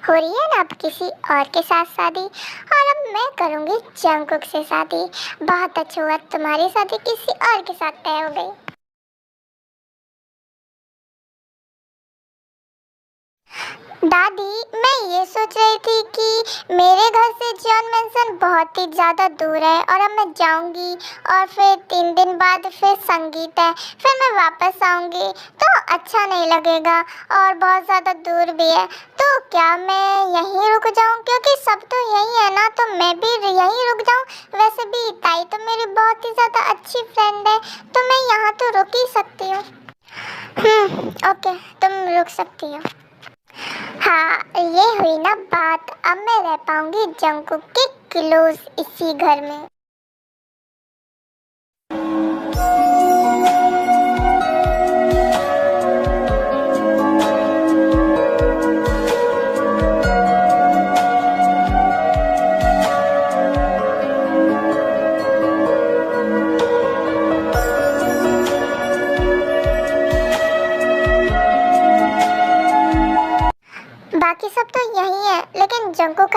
Speaker 2: हो रही है ना अब किसी और के साथ शादी, और अब मैं करूँगी जंकुक से शादी। बहुत अच्छा हुआ तुम्हारी शादी किसी और के साथ तय हो गई। दादी, मैं ये सोच रही थी कि मेरे घर से जॉन मैंसन बहुत ही ज़्यादा दूर है, और अब मैं जाऊंगी और फिर 3 दिन बाद फिर संगीत है, फिर मैं वापस आऊंगी तो अच्छा नहीं लगेगा, और बहुत ज़्यादा दूर भी है। तो क्या मैं यहीं रुक जाऊं? क्योंकि सब तो यहीं है ना, तो मैं भी यहीं रुक जाऊं। वैसे भी ताई तो मेरी बहुत ही ज़्यादा अच्छी फ्रेंड है, तो मैं यहाँ तो रुक ही सकती हूँ। ओके, तुम रुक सकती हो। हाँ, ये हुई ना बात। अब मैं रह पाऊंगी जंकुक के क्लोज इसी घर में। बाकी सब तो यही है, लेकिन जंकुक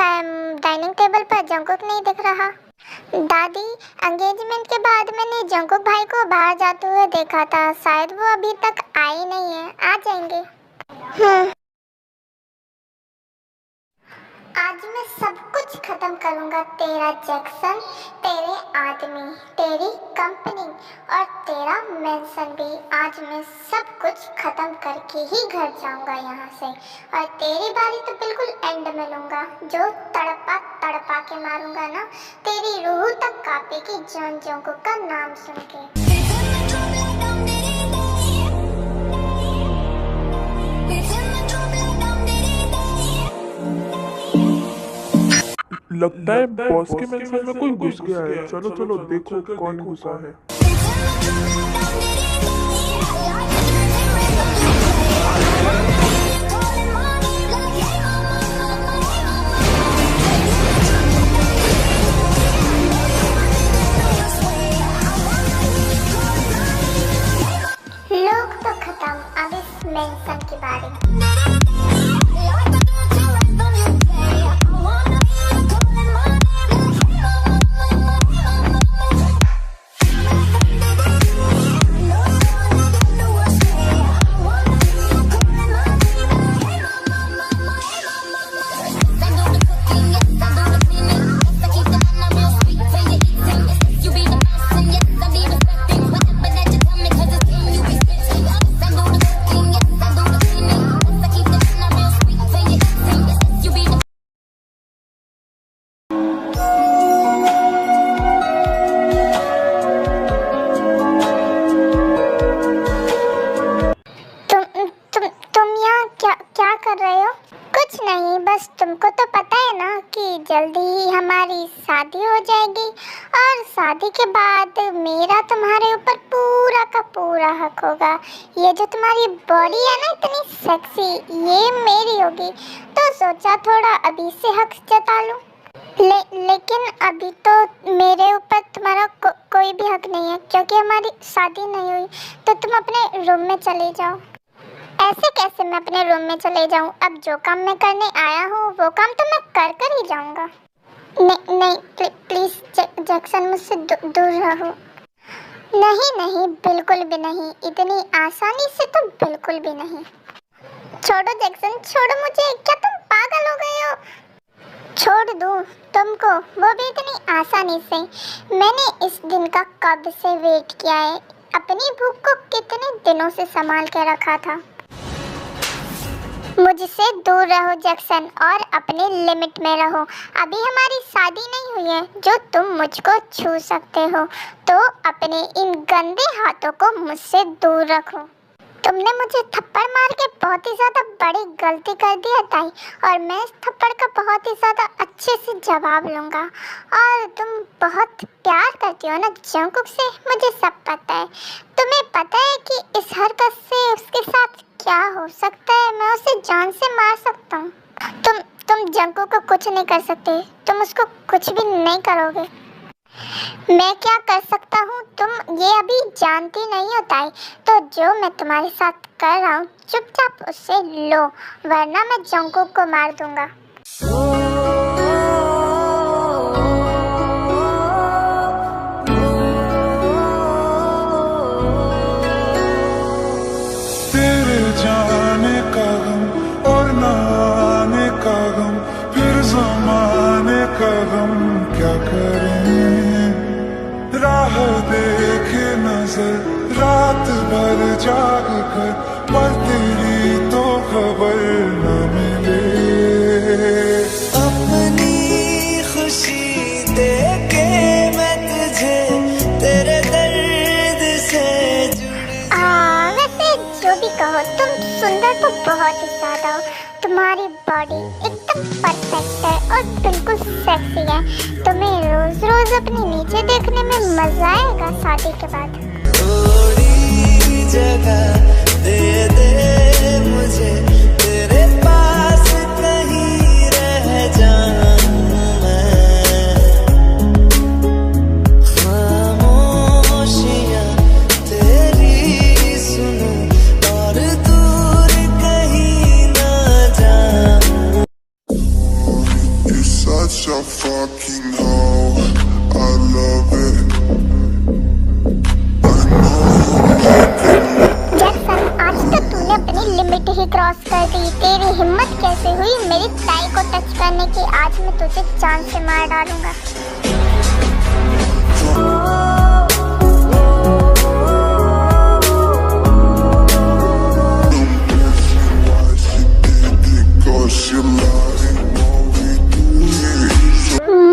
Speaker 2: डाइनिंग टेबल पर जंकुक नहीं दिख रहा। दादी, एंगेजमेंट के बाद मैंने जंकुक भाई को बाहर जाते हुए देखा था। शायद वो अभी तक आए नहीं है, आ जाएंगे। आज मैं सब कुछ खत्म करूंगा। तेरा जैक्सन, तेरे आदमी, तेरी कंपनी और तेरा मेंशन भी। आज मैं सब कुछ खत्म करके ही घर जाऊंगा यहाँ से, और तेरी बारी तो बिल्कुल एंड में लूंगा। जो तड़पा तड़पा के मारूंगा ना, तेरी रूह तक कांपेगी जॉन जंकुक का नाम सुन के।
Speaker 5: लगता है बॉस के मेंशन में कोई घुस गया है। चलो चलो देखो कौन घुसा है।
Speaker 2: लोग तो खत्म, अब इस मेंशन की बारी। क्या कर रहे हो? कुछ नहीं, बस तुमको तो पता है ना कि जल्दी ही हमारी शादी हो जाएगी, और शादी के बाद मेरा तुम्हारे ऊपर पूरा का पूरा हक होगा। ये जो तुम्हारी बॉडी है ना इतनी सेक्सी, ये मेरी होगी। तो सोचा थोड़ा अभी से हक जता लूं। लेकिन अभी तो मेरे ऊपर तुम्हारा कोई भी हक नहीं है, क्योंकि हमारी शादी नहीं हुई। तो तुम अपने रूम में चले जाओ। ऐसे कैसे मैं अपने रूम में चले जाऊं? अब जो काम मैं करने आया हूँ वो काम तो मैं कर ही जाऊंगा। नहीं, प्लीज जैक्सन, मुझसे दूर रहो। नहीं, बिल्कुल भी नहीं, इतनी आसानी से तो बिल्कुल भी नहीं। छोड़ो जैक्सन, छोड़ो मुझे। क्या तुम पागल हो गए हो? छोड़ दूं तुमको, वो भी इतनी आसानी से? मैंने इस दिन का कब से वेट किया है। अपनी भूख को कितने दिनों से संभाल के रखा था। मुझसे दूर रहो जैक्सन, और अपने लिमिट में रहो। अभी हमारी शादी नहीं हुई है जो तुम मुझको छू सकते हो। तो अपने इन गंदे हाथों को मुझसे दूर रखो। तुमने मुझे थप्पड़ मार के बहुत ही ज़्यादा बड़ी गलती कर दी है ताई, और मैं इस थप्पड़ का बहुत ही ज़्यादा अच्छे से जवाब लूँगा। और तुम बहुत प्यार करती हो ना जंकुक से, मुझे सब पता है। तुम्हें पता है कि इस हरकत से उसके साथ क्या हो सकता है? मैं उसे जान से मार सकता हूँ। तुम जंकुक को कुछ नहीं कर सकते, तुम उसको कुछ भी नहीं करोगे। मैं क्या कर सकता हूँ तुम ये अभी जानती नहीं हो ताई। तो जो मैं तुम्हारे साथ कर रहा हूँ चुपचाप उससे लो, वरना मैं जंकुक को मार दूंगा।
Speaker 3: तेरे जाने का गम और ना आने का गम, फिर ज़माने का गम क्या करें। राह देखे नजर रात भर जाग कर, पर तेरी तो खबर न मिले।
Speaker 4: अपनी खुशी देके मैं तुझे तेरे दर्द से
Speaker 2: वैसे जो भी कहो, तुम सुंदर तो बहुत ही ज्यादा हो। तुम्हारी बॉडी एकदम परफेक्ट है और बिल्कुल सेक्सी है। तुम्हें रोज रोज अपने नीचे देखने में मजा आएगा शादी के बाद।
Speaker 4: थोड़ी जगह दे मुझे, तेरे पास कहीं रह जाऊं मैं। खामोशियां तेरी सुनूं और दूर कहीं ना जाऊं।
Speaker 3: You're such a fucking hoe. I
Speaker 2: touch करने की आज मैं तुझे जान से मार डालूंगा।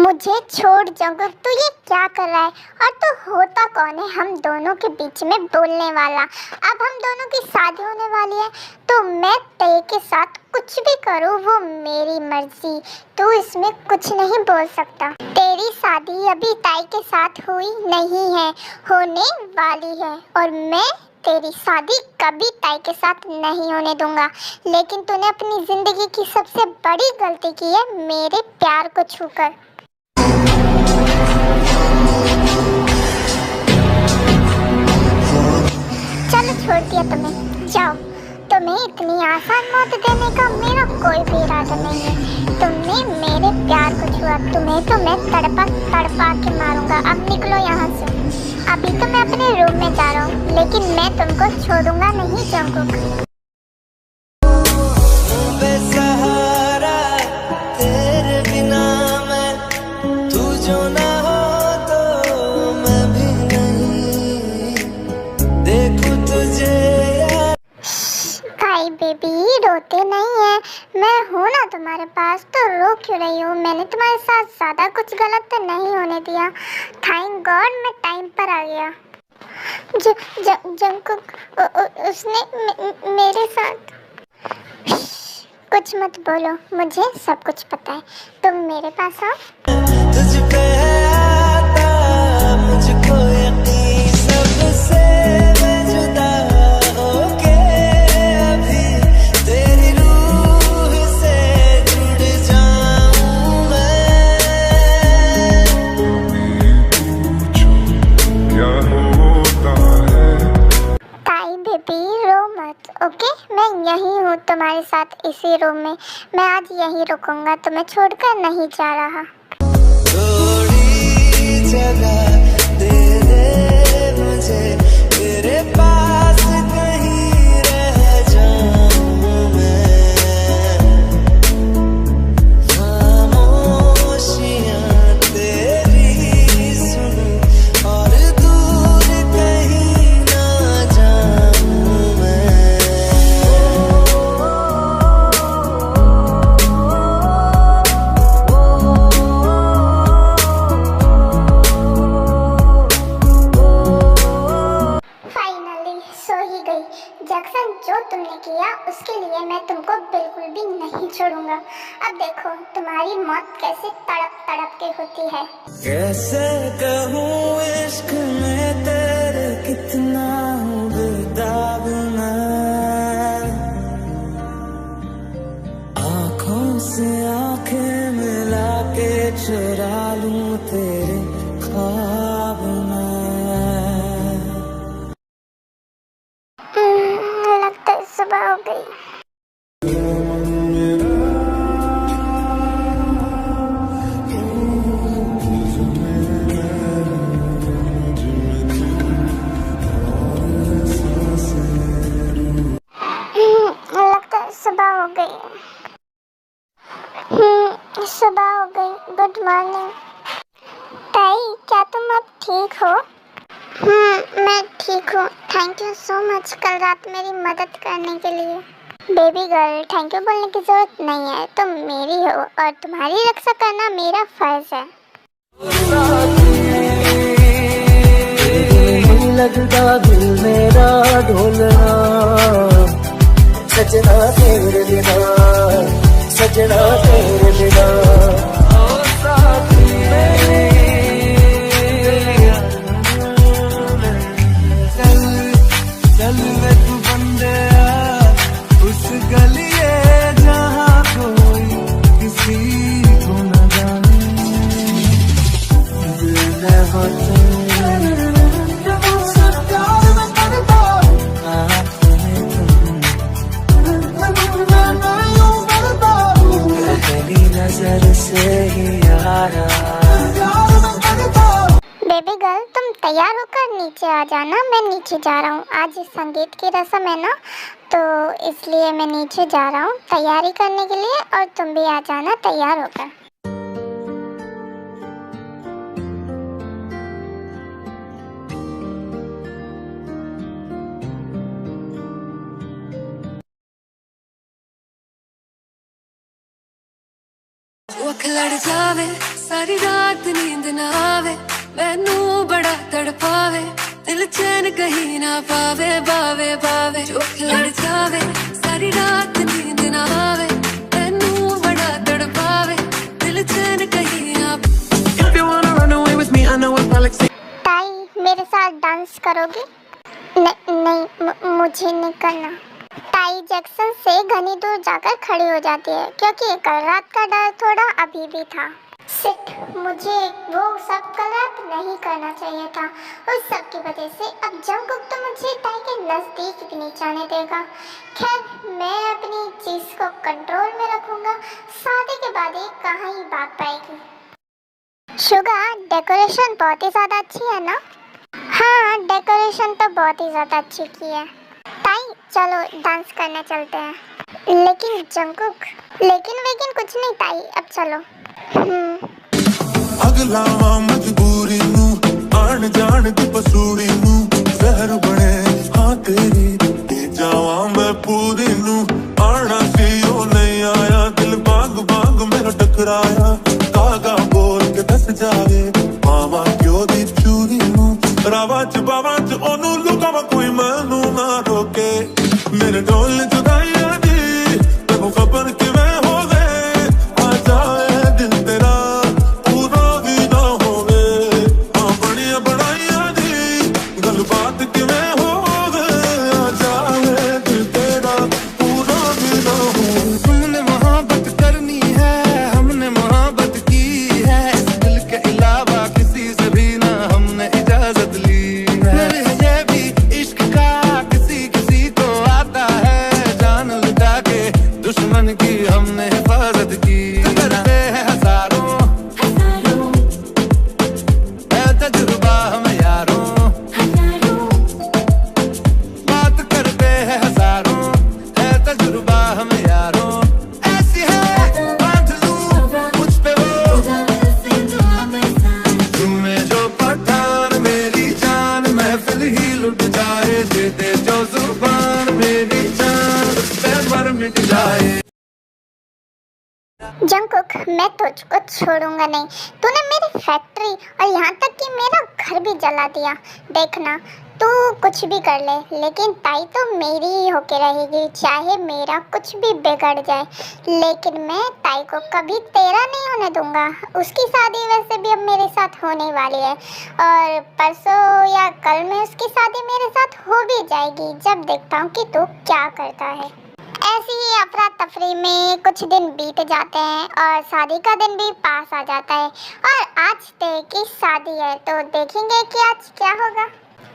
Speaker 2: मुझे छोड़ जंगकुक, तू ये क्या कर रहा है और तू होता कौन है हम दोनों के बीच में बोलने वाला? अब हम दोनों की शादी होने वाली है तो मैं तय के साथ कुछ भी करूँ वो मेरी मर्जी, तू इसमें कुछ नहीं बोल सकता। तेरी शादी अभी ताई के साथ हुई नहीं है, होने वाली है और मैं तेरी शादी कभी ताई के साथ नहीं होने दूंगा। लेकिन तूने अपनी जिंदगी की सबसे बड़ी गलती की है मेरे प्यार को छूकर। चलो छोड़ दिया तुम्हें, जाओ। तुम्हें इतनी आसान मौत देने का मेरा कोई भी इरादा नहीं है। तुमने मेरे प्यार को छुआ, तुम्हें तो मैं तड़पा तड़पा के मारूंगा। अब निकलो यहाँ से। अभी तो मैं अपने रूम में जा रहा हूँ लेकिन मैं तुमको छोड़ूंगा नहीं जंगकुक।
Speaker 4: बेसहारा तेरे बिना मैं, तू जो ना हो तो मैं भी नहीं देखूं तुझे।
Speaker 2: भाई बेबी रोते नहीं है, मैं हूँ ना तुम्हारे पास, तो रो क्यों रही हो? मैंने तुम्हारे साथ ज्यादा कुछ गलत तो नहीं होने दिया। थैंक गॉड मैं टाइम पर आ गया। जंगकुक उसने मेरे साथ कुछ मत बोलो, मुझे सब कुछ पता है। तुम मेरे पास आओ।
Speaker 4: तुझ पे आता मुझको यकीन, सबसे मैं जुदा होके अभी तेरी रूह से जुड़ जाऊं मैं।
Speaker 3: क्या होता है?
Speaker 2: ताई बेबी रो मत, ओके? मैं यहीं हूँ तुम्हारे साथ इसी रूम में। मैं आज यहीं रुकूंगा, तुम्हें छोड़कर नहीं जा रहा।
Speaker 4: थोड़ी जगह दे दे मुझे, तेरे पास कहीं रह जाऊं मैं। खामोशियां तेरी सुनूं और दूर कहीं ना जाऊं मैं।
Speaker 2: फाइनली सो ही गई। जैक्सन जो तुमने किया उसके लिए मैं तुमको बिल्कुल भी नहीं छोड़ूंगा। अब देखो तुम्हारी मौत कैसे तड़प तड़प के होती है।
Speaker 4: कैसे कहूँ इश्क में तेरे कितना हूँ बेताब मैं, आँखों से आँखें मिला के चुरा लूँ तेरे ख्वाब में।
Speaker 2: लगता है सुबह हो गई। लगता है सुबह हो गई। सुबह हो गई। Good morning. ताई क्या तुम अब ठीक हो? मैं ठीक हूँ। थैंक यू सो मच कल रात मेरी मदद करने के लिए। बेबी गर्ल थैंक यू बोलने की जरूरत नहीं है, तुम मेरी हो और तुम्हारी रक्षा करना मेरा फर्ज है।
Speaker 4: लगता दिल मेरा ढोलना, सजना तेरे बिना, सजना तेरे बिना। चल वे तू बंदे उस गलिए जहाँ कोई किसी को न जाने, दिल में हो नजर से
Speaker 2: तैयार होकर नीचे आ जाना, मैं नीचे जा रहा हूँ। आज संगीत की रस्म है ना, तो इसलिए मैं नीचे जा रहा हूँ तैयारी करने के लिए, और तुम भी आ जाना तैयार होकर।
Speaker 6: ਅੱਖ ਲੜ ਜਾਵੇ ਸਾਰੀ ਰਾਤ ਨੀਂਦ ਨਾ ਆਵੇ ਮੈਨੂੰ ਬੜਾ ਤੜਪਾਵੇ ਦਿਲ ਚੈਨ ਕਹੀਂ ਨਾ ਪਾਵੇ ਬਾਵੇ ਬਾਵੇ ਅੱਖ ਲੜ ਜਾਵੇ ਸਾਰੀ ਰਾਤ ਨੀਂਦ ਨਾ ਆਵੇ ਮੈਨੂੰ ਬੜਾ ਤੜਪਾਵੇ ਦਿਲ ਚੈਨ ਕਹੀਂ ਨਾ
Speaker 1: If you wanna run away with me, I know what Alex say.
Speaker 2: ताई मेरे साथ डांस करोगी? नहीं, मुझे नहीं करना। ताई जैक्सन से घनी दूर जाकर खड़ी हो जाती है, क्योंकि कल रात का डर थोड़ा अभी भी था। सिट, मुझे वो सब कल रात नहीं करना चाहिए था। उस सब की वजह से अब जंगकुक तो मुझे ताई के नजदीक भी नहीं जाने देगा। खैर, मैं अपनी चीज को कंट्रोल में रखूंगा। शादी के बाद ही कहाँ ही बात पाएगी। शुगा, डेकोरेशन बहुत ही ज्यादा अच्छी है ना? हाँ, डेकोरेशन तो बहुत ही ज्यादा अच्छी की है। ताई चलो डांस करने चलते हैं। लेकिन जंगकुक, लेकिन कुछ नहीं ताई, अब चलो।
Speaker 3: अगलावा मजबूरी नू आन जान दी पसूड़ी नू जहर बने हाँ तेरी पी जावा मैं पूरी नू आना सी ओ नहीं आया दिल बाग बाग मेरा टकराया धागा बोल के दस जावे मावा क्यों दी चूरी नू रावा च बावा च ओनू लुकावा कोई मैनू ना रोके मेरे ढोल जुदाइया दी तेको खबर किवें हो गए आ जाए दिल तेरा पूरा भी ना होवे हाँ बड़िया बढ़ाइया दी गलबात किवें हो गए आ जाए दिल तेरा पूरा भी ना होवे
Speaker 4: तुमने मोहब्बत करनी है हमने मोहब्बत की है इस दिल के अलावा किसी से भी ना हमने इजाजत ली है ये भी इश्क का किसी किसी को आता है जान लुटा के दुश्मन की हमने हिफाजत की करते हैं हजारों है तजुर्बा हम यारों बात करते हैं हजारों है तजुर्बा हम यारों ऐसी है बांध लूं मुझ पे वो तुम्हें जो पठान मेरी जान महफिल ही लुट जाए देते जो जुबान मेरी जान उस पे मर मिट जाए।
Speaker 2: जंगकुक, मैं तुझको छोड़ूंगा नहीं। तूने मेरी फैक्ट्री और यहाँ तक कि मेरा घर भी जला दिया। देखना, तू कुछ भी कर ले, लेकिन ताई तो मेरी ही होके रहेगी, चाहे मेरा कुछ भी बिगड़ जाए। लेकिन मैं ताई को कभी तेरा नहीं होने दूंगा। उसकी शादी वैसे भी अब मेरे साथ होने वाली है, और परसों या कल में उसकी शादी मेरे साथ हो भी जाएगी, जब देखता हूँ कि तू क्या करता है। ऐसी ही अफरा तफरी में कुछ दिन बीत जाते हैं और शादी का दिन भी पास आ जाता है, और आज तय की शादी है, तो देखेंगे कि आज क्या होगा।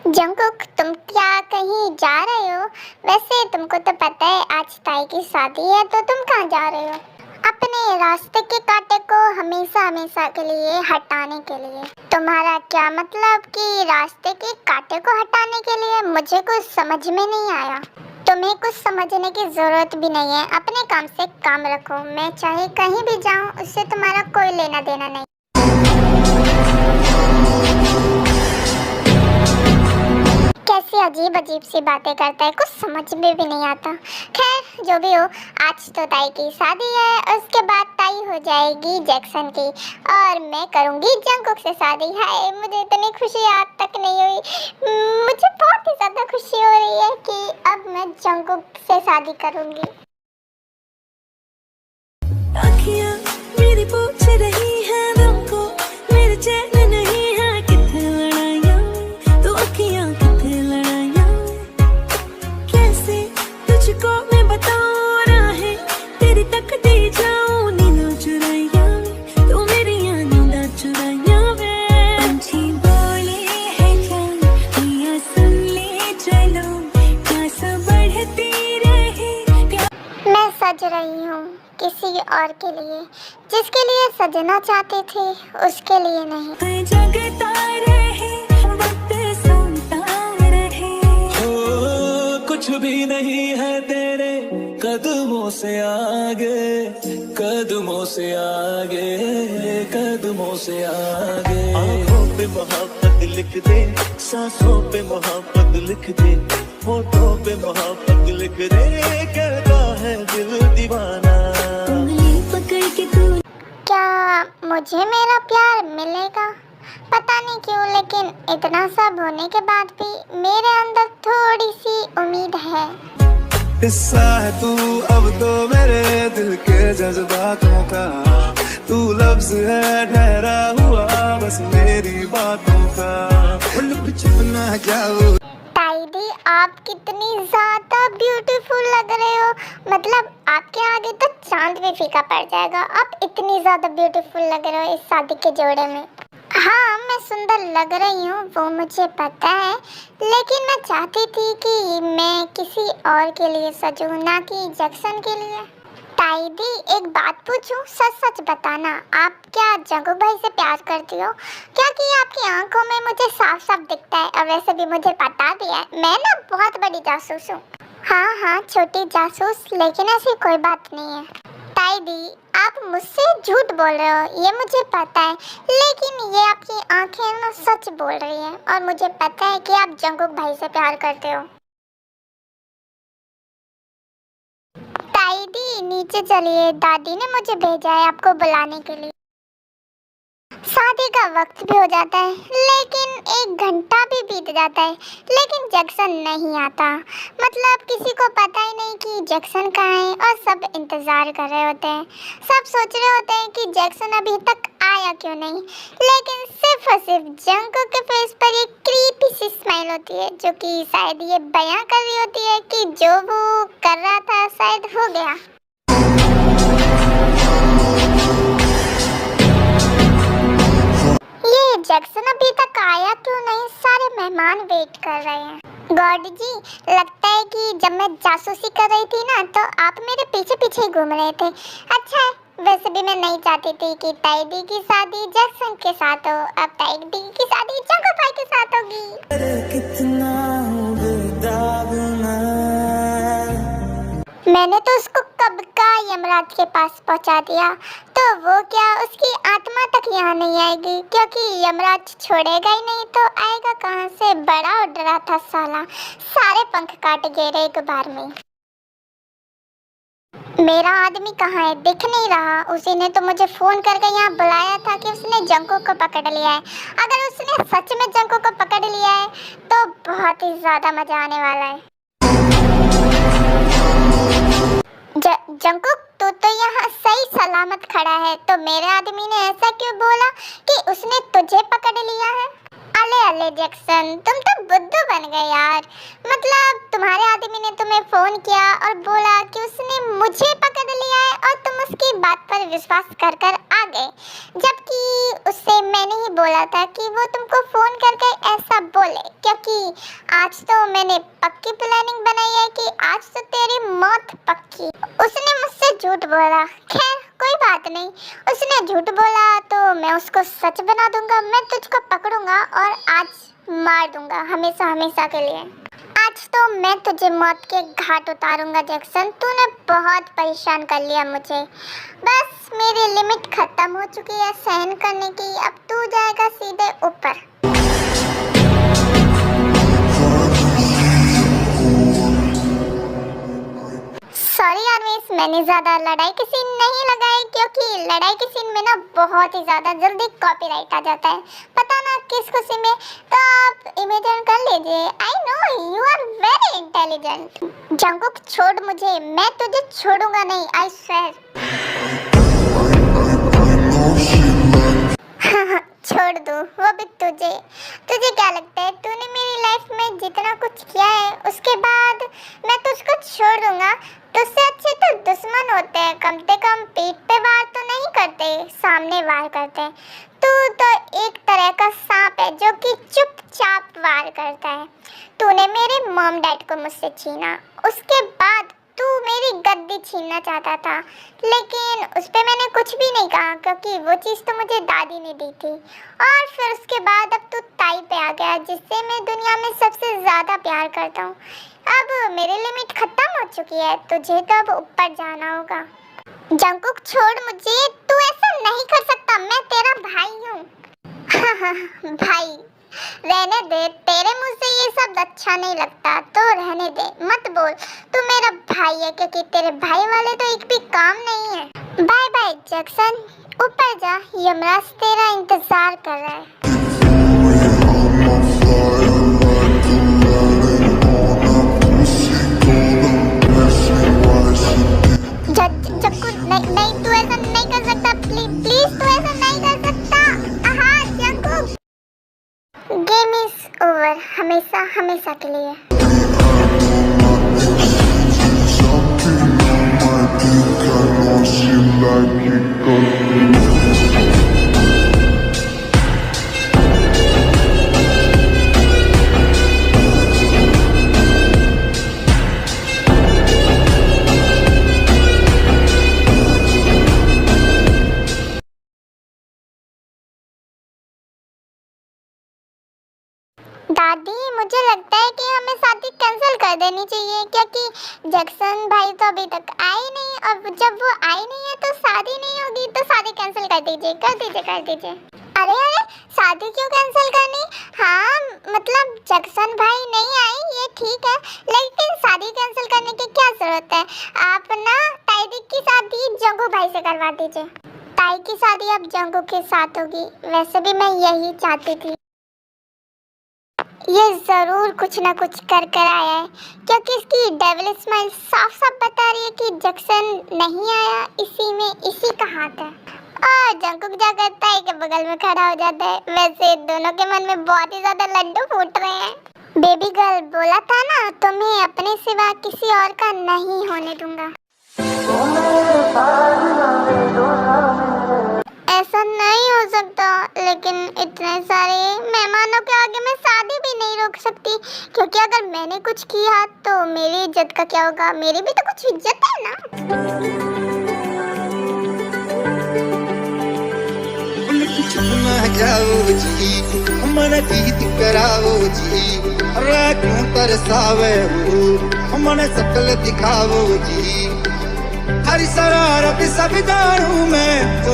Speaker 2: जंगकुक, तुम क्या कहीं जा रहे हो? वैसे तुमको तो पता है आज ताई की शादी है, तो तुम कहाँ जा रहे हो? अपने रास्ते के कांटे को हमेशा हमेशा के लिए हटाने के लिए। तुम्हारा क्या मतलब कि रास्ते के कांटे को हटाने के लिए? मुझे कुछ समझ में नहीं आया। तुम्हें कुछ समझने की जरूरत भी नहीं है, अपने काम से काम रखो। मैं चाहे कहीं भी जाऊं, उससे तुम्हारा कोई लेना देना नहीं। कैसी अजीब अजीब सी बातें करता है, कुछ समझ में भी नहीं आता। खैर, जो भी हो, आज तो ताई की शादी है, उसके बाद ताई हो जाएगी जैक्सन की, और मैं करूंगी जंगकुक से शादी। हाय, मुझे इतनी खुशी आज तक नहीं हुई। मुझे बहुत ही ज्यादा खुशी हो रही है कि अब मैं जंगकुक से शादी करूंगी।
Speaker 6: अखियां मेरी पूछ रही हैं तुमको मेरे चैन नहीं है कितने लड़ाइयां तो अखियां कितने लड़ाइयां कैसे तुझको मैं बताऊं राहें तेरी तक दे जाऊं नींदों चुराइयां तो मेरी नींदां चुराइयां वे पंछी बोले है जान पिया सुन ले चलो प्यास बढ़ती रहे
Speaker 2: मैं सज रही हूँ किसी और के लिए, जिसके लिए सजना चाहते थे उसके लिए नहीं।
Speaker 6: जगता रहे वक्त
Speaker 4: कुछ भी नहीं है तेरे कदमों से आगे, कदमों से आगे, कदमों से आगे। आंखों पे मोहब्बत लिख दे, सांसों पे मोहब्बत लिख दे, होठों पे मोहब्बत लिख दे, कहता है दिल दीवाना।
Speaker 6: उंगली पकड़ के तू
Speaker 2: क्या मुझे मेरा प्यार मिलेगा? पता नहीं क्यों, लेकिन इतना सब होने के बाद भी मेरे अंदर थोड़ी सी उम्मीद है।
Speaker 3: हिस्सा है तू अब तो मेरे दिल के जज्बातों का, तू लफ्ज है ठहरा हुआ बस मेरी बातों का। उल्लू छुपना क्या वो
Speaker 2: ताईदी, आप कितनी ज्यादा ब्यूटीफुल लग रहे हो। मतलब आपके आगे तो चांद भी फीका पड़ जाएगा, आप इतनी ज्यादा ब्यूटीफुल लग रहे हो इस शादी के जोड़े में। हाँ, मैं सुंदर लग रही हूँ वो मुझे पता है, लेकिन मैं चाहती थी कि मैं किसी और के लिए सजूं, ना कि जैक्सन के लिए। ताईदी, एक बात पूछूं, सच सच बताना, आप क्या जंगू भाई से प्यार करती हो? क्योंकि आपकी आंखों में मुझे साफ साफ दिखता है, और वैसे भी मुझे पता भी है, मैं ना बहुत बड़ी जासूस हूँ। हाँ हाँ, छोटी जासूस, लेकिन ऐसी कोई बात नहीं है। ताईदी, आप मुझसे झूठ बोल रहे हो ये मुझे पता है, लेकिन ये आपकी आंखें ना सच बोल रही हैं, और मुझे पता है कि आप जंगूक भाई से प्यार करते हो। ताईदी, नीचे चलिए, दादी ने मुझे भेजा है आपको बुलाने के लिए। शादी का वक्त भी हो जाता है, लेकिन 1 घंटा भी बीत जाता है, लेकिन जैक्सन नहीं आता। मतलब किसी को पता ही नहीं कि जैक्सन कहाँ है, और सब इंतजार कर रहे होते हैं। सब सोच रहे होते हैं कि जैक्सन अभी तक आया क्यों नहीं, लेकिन सिर्फ और सिर्फ जंगकुक के फेस पर एक क्रीपी सी स्माइल होती है, जो कि शायद ये बयां कर रही होती है कि जो वो कर रहा था शायद हो गया। ये जैक्सन अभी तक आया क्यों नहीं? सारे मेहमान वेट कर रहे हैं। गॉड जी, लगता है कि जब मैं जासूसी कर रही थी ना, तो आप मेरे पीछे पीछे ही घूम रहे थे। अच्छा है, वैसे भी मैं नहीं चाहती थी कि ताईदी की शादी जैक्सन के साथ हो, अब ताईदी की शादी जंगू भाई के साथ होगी।
Speaker 4: कितना बेदाग
Speaker 2: मैंने तो उसको कब का यमराज के पास पहुंचा दिया, तो वो क्या उसकी आत्मा तक यहाँ नहीं आएगी, क्योंकि यमराज छोड़ेगा ही नहीं तो आएगा कहाँ से? बड़ा उड़ रहा था साला, सारे पंख काट गए एक बार में। मेरा आदमी कहाँ है? दिख नहीं रहा। उसी ने तो मुझे फोन करके यहाँ बुलाया था कि उसने जंगकुक को पकड़ लिया है। अगर उसने सच में जंगकुक को पकड़ लिया है तो बहुत ही ज्यादा मजा आने वाला है। जंगकुक, तो यहाँ सही सलामत खड़ा है, तो मेरे आदमी ने ऐसा क्यों बोला कि उसने तुझे पकड़ लिया है? अले अले जैक्सन, तुम तो बुद्धू बन गए यार। मतलब तुम्हारे आदमी ने तुम्हें फोन किया और बोला कि उसने मुझे पकड़ लिया है, और तुम उसकी बात पर विश्वास कर आ गए, जबकि उससे मैंने ही बोला था कि वो तुमको फोन करके ऐसा बोले, क्योंकि आज तो मैंने पक्की प्लानिंग बनाई है कि आज तो तेरी मौत पक्की। उसने मुझसे झूठ बोला, खैर कोई बात नहीं, उसने झूठ बोला तो मैं उसको सच बना दूंगा। मैं तुझको पकड़ूंगा और आज मार दूंगा हमेशा हमेशा के लिए। आज तो मैं तुझे मौत के घाट उतारूंगा जैक्सन। तूने बहुत परेशान कर लिया मुझे, बस मेरी लिमिट खत्म हो चुकी है सहन करने की। अब तू जाएगा सीधे ऊपर। सॉरी यार, मैंने ज्यादा लड़ाई के सीन नहीं लगाए, क्योंकि लड़ाई के सीन में ना बहुत ही ज्यादा जल्दी कॉपीराइट आ जाता है, पता ना किस खुशी में। तो आप इमेजिन कर लीजिए। I know you are very intelligent. Jungkook छोड़ मुझे, मैं तुझे छोड़ूंगा नहीं, आई स्वेयर। छोड़ दूँ वो भी तुझे? तुझे क्या लगता है तूने मेरी लाइफ में जितना कुछ किया है उसके बाद मैं तुझको छोड़ दूंगा? तुझसे अच्छे तो दुश्मन होते हैं, कम से कम पीठ पे वार तो नहीं करते, सामने वार करते हैं। तू तो एक तरह का सांप है जो कि चुपचाप वार करता है। तूने मेरे मॉम डैड को मुझसे छीना, उसके बाद तू मेरी गद्दी छीनना चाहता था, लेकिन उस पर मैंने कुछ भी नहीं कहा क्योंकि वो चीज़ तो मुझे दादी ने दी थी। और फिर उसके बाद अब तो ताई पे आ गया, जिससे मैं दुनिया में सबसे ज़्यादा प्यार करता हूँ। अब मेरी लिमिट खत्म हो चुकी है, तुझे तो अब ऊपर जाना होगा। जंगकुक छोड़ मुझे, तू ऐसा नहीं कर सकता, मैं तेरा भाई हूँ। भाई रहने दे, तेरे मुंह से ये सब अच्छा नहीं लगता तो रहने दे, मत बोल। तू मेरा भाई है क्योंकि तेरे भाई वाले तो एक भी काम नहीं है। बाय बाय जैक्सन, ऊपर जा, यमराज तेरा इंतजार कर रहा है। नहीं, तू ऐसा नहीं कर सकता, प्लीज तू ऐसा नहीं कर सकता। हाँ जंगकुक, गेम इज ओवर, हमेशा के लिए। दादी, मुझे लगता है कि हमें शादी कैंसिल कर देनी चाहिए क्योंकि जैक्सन भाई तो अभी तक आए नहीं, और जब वो आए नहीं है तो शादी नहीं होगी, तो शादी कैंसिल कर दीजिए। अरे शादी क्यों कैंसिल करनी? हाँ मतलब जैक्सन भाई नहीं आए ये ठीक है, लेकिन शादी कैंसिल करने की क्या जरूरत है? आप ना ताई की शादी जंगू भाई से करवा दीजिए। ताई की शादी अब जंगू के साथ होगी, वैसे भी मैं यही चाहती थी। ये जरूर कुछ ना कुछ कर आया है क्योंकि इसकी डेविल स्माइल साफ साफ बता रही है कि जैक्सन नहीं आया, इसी का हाथ है। और जंगकुक क्या करता है कि बगल में खड़ा हो जाता है। वैसे दोनों के मन में बहुत ही ज्यादा लड्डू फूट रहे हैं। बेबी गर्ल, बोला था ना तुम्हें अपने सिवा किसी और का नहीं होने दूंगा। ऐसा नहीं हो सकता, लेकिन इतने सारे मेहमानों के आगे मैं शादी भी नहीं रोक सकती क्योंकि अगर मैंने कुछ किया तो मेरी इज्जत का क्या होगा? मेरी भी तो कुछ इज्जत है ना।
Speaker 7: जाओ जी, मन जीत कराओ जी, क्यों तरसावे हो, मन सकल दिखाओ जी, हरी शरारत सब जानू मैं तो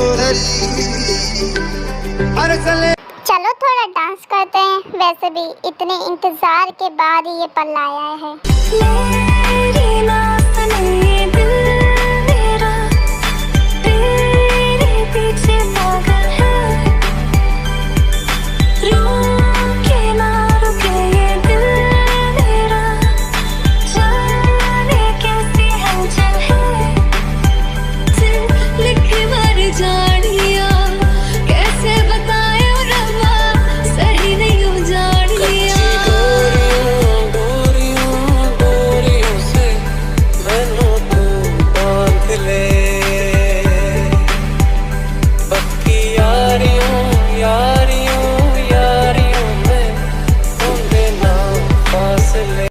Speaker 2: चलो थोड़ा डांस करते हैं, वैसे भी इतने इंतजार के बाद ही ये पल आया है।
Speaker 6: मेरी नात ने दिल मेरा तेरे पीछे पागल है, रुके ना रुके ये दिल मेरा, जाने कैसी हलचल है, दिल लिख मर जानिया, कैसे बताए रब्बा, सही नहीं हो जानिया। डोरियों से मैनू तू बांध ले, पक्की यारियों में होंगे ना फासले।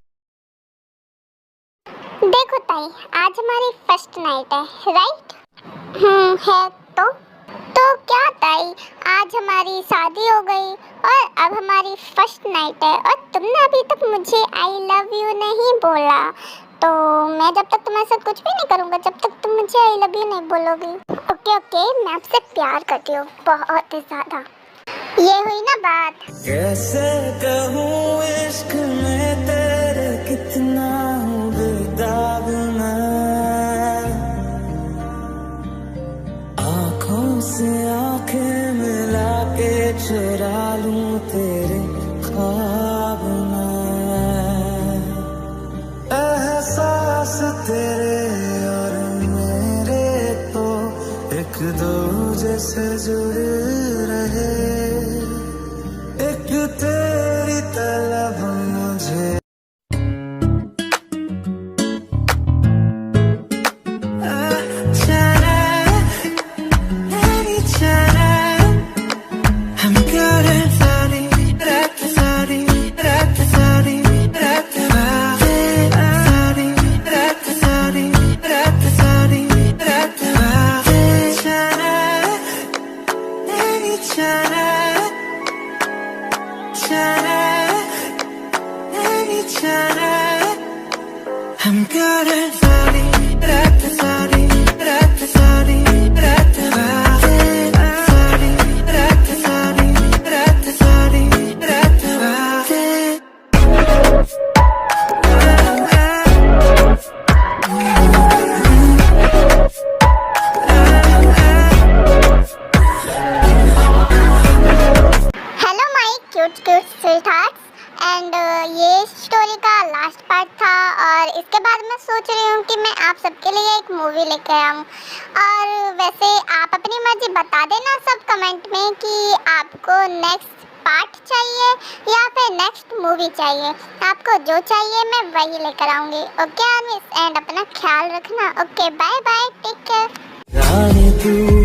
Speaker 2: देखो ताई, आज हमारी फर्स्ट नाइट है, राइट? है तो क्या ताई, आज हमारी शादी हो गई और अब हमारी फर्स्ट नाइट है और तुमने अभी तक मुझे आई लव यू नहीं बोला, तो मैं जब तक तुम्हारे साथ कुछ भी नहीं करूँगा जब तक तुम मुझे आई लव यू नहीं बोलोगी। ओके, मैं आपसे प्यार करती हूँ बहुत ज़्यादा। ये हुई ना बात।
Speaker 4: कैसे कहूँ इश्क में तेरे कितना हूँ बेदाग मैं, आँखों से आँखें मिला के चुरा लूं तेरे ख्वाब में, एहसास तेरे और मेरे तो एक दूजे से जुड़ रहे, एक तेरी तलब मुझे
Speaker 2: hello my cute cute sweet hearts and ये स्टोरी का लास्ट पार्ट था और इसके बाद मैं सोच रही हूँ कि मैं आप सबके लिए एक मूवी लेकर आऊँ। और वैसे आप अपनी मर्जी बता देना सब कमेंट में कि आपको नेक्स्ट पार्ट चाहिए या फिर नेक्स्ट मूवी चाहिए। आपको जो चाहिए मैं वही लेकर आऊँगी। ओके आर्मीज, एंड अपना ख्याल रखना। Okay bye bye, take care.
Speaker 4: रानी तू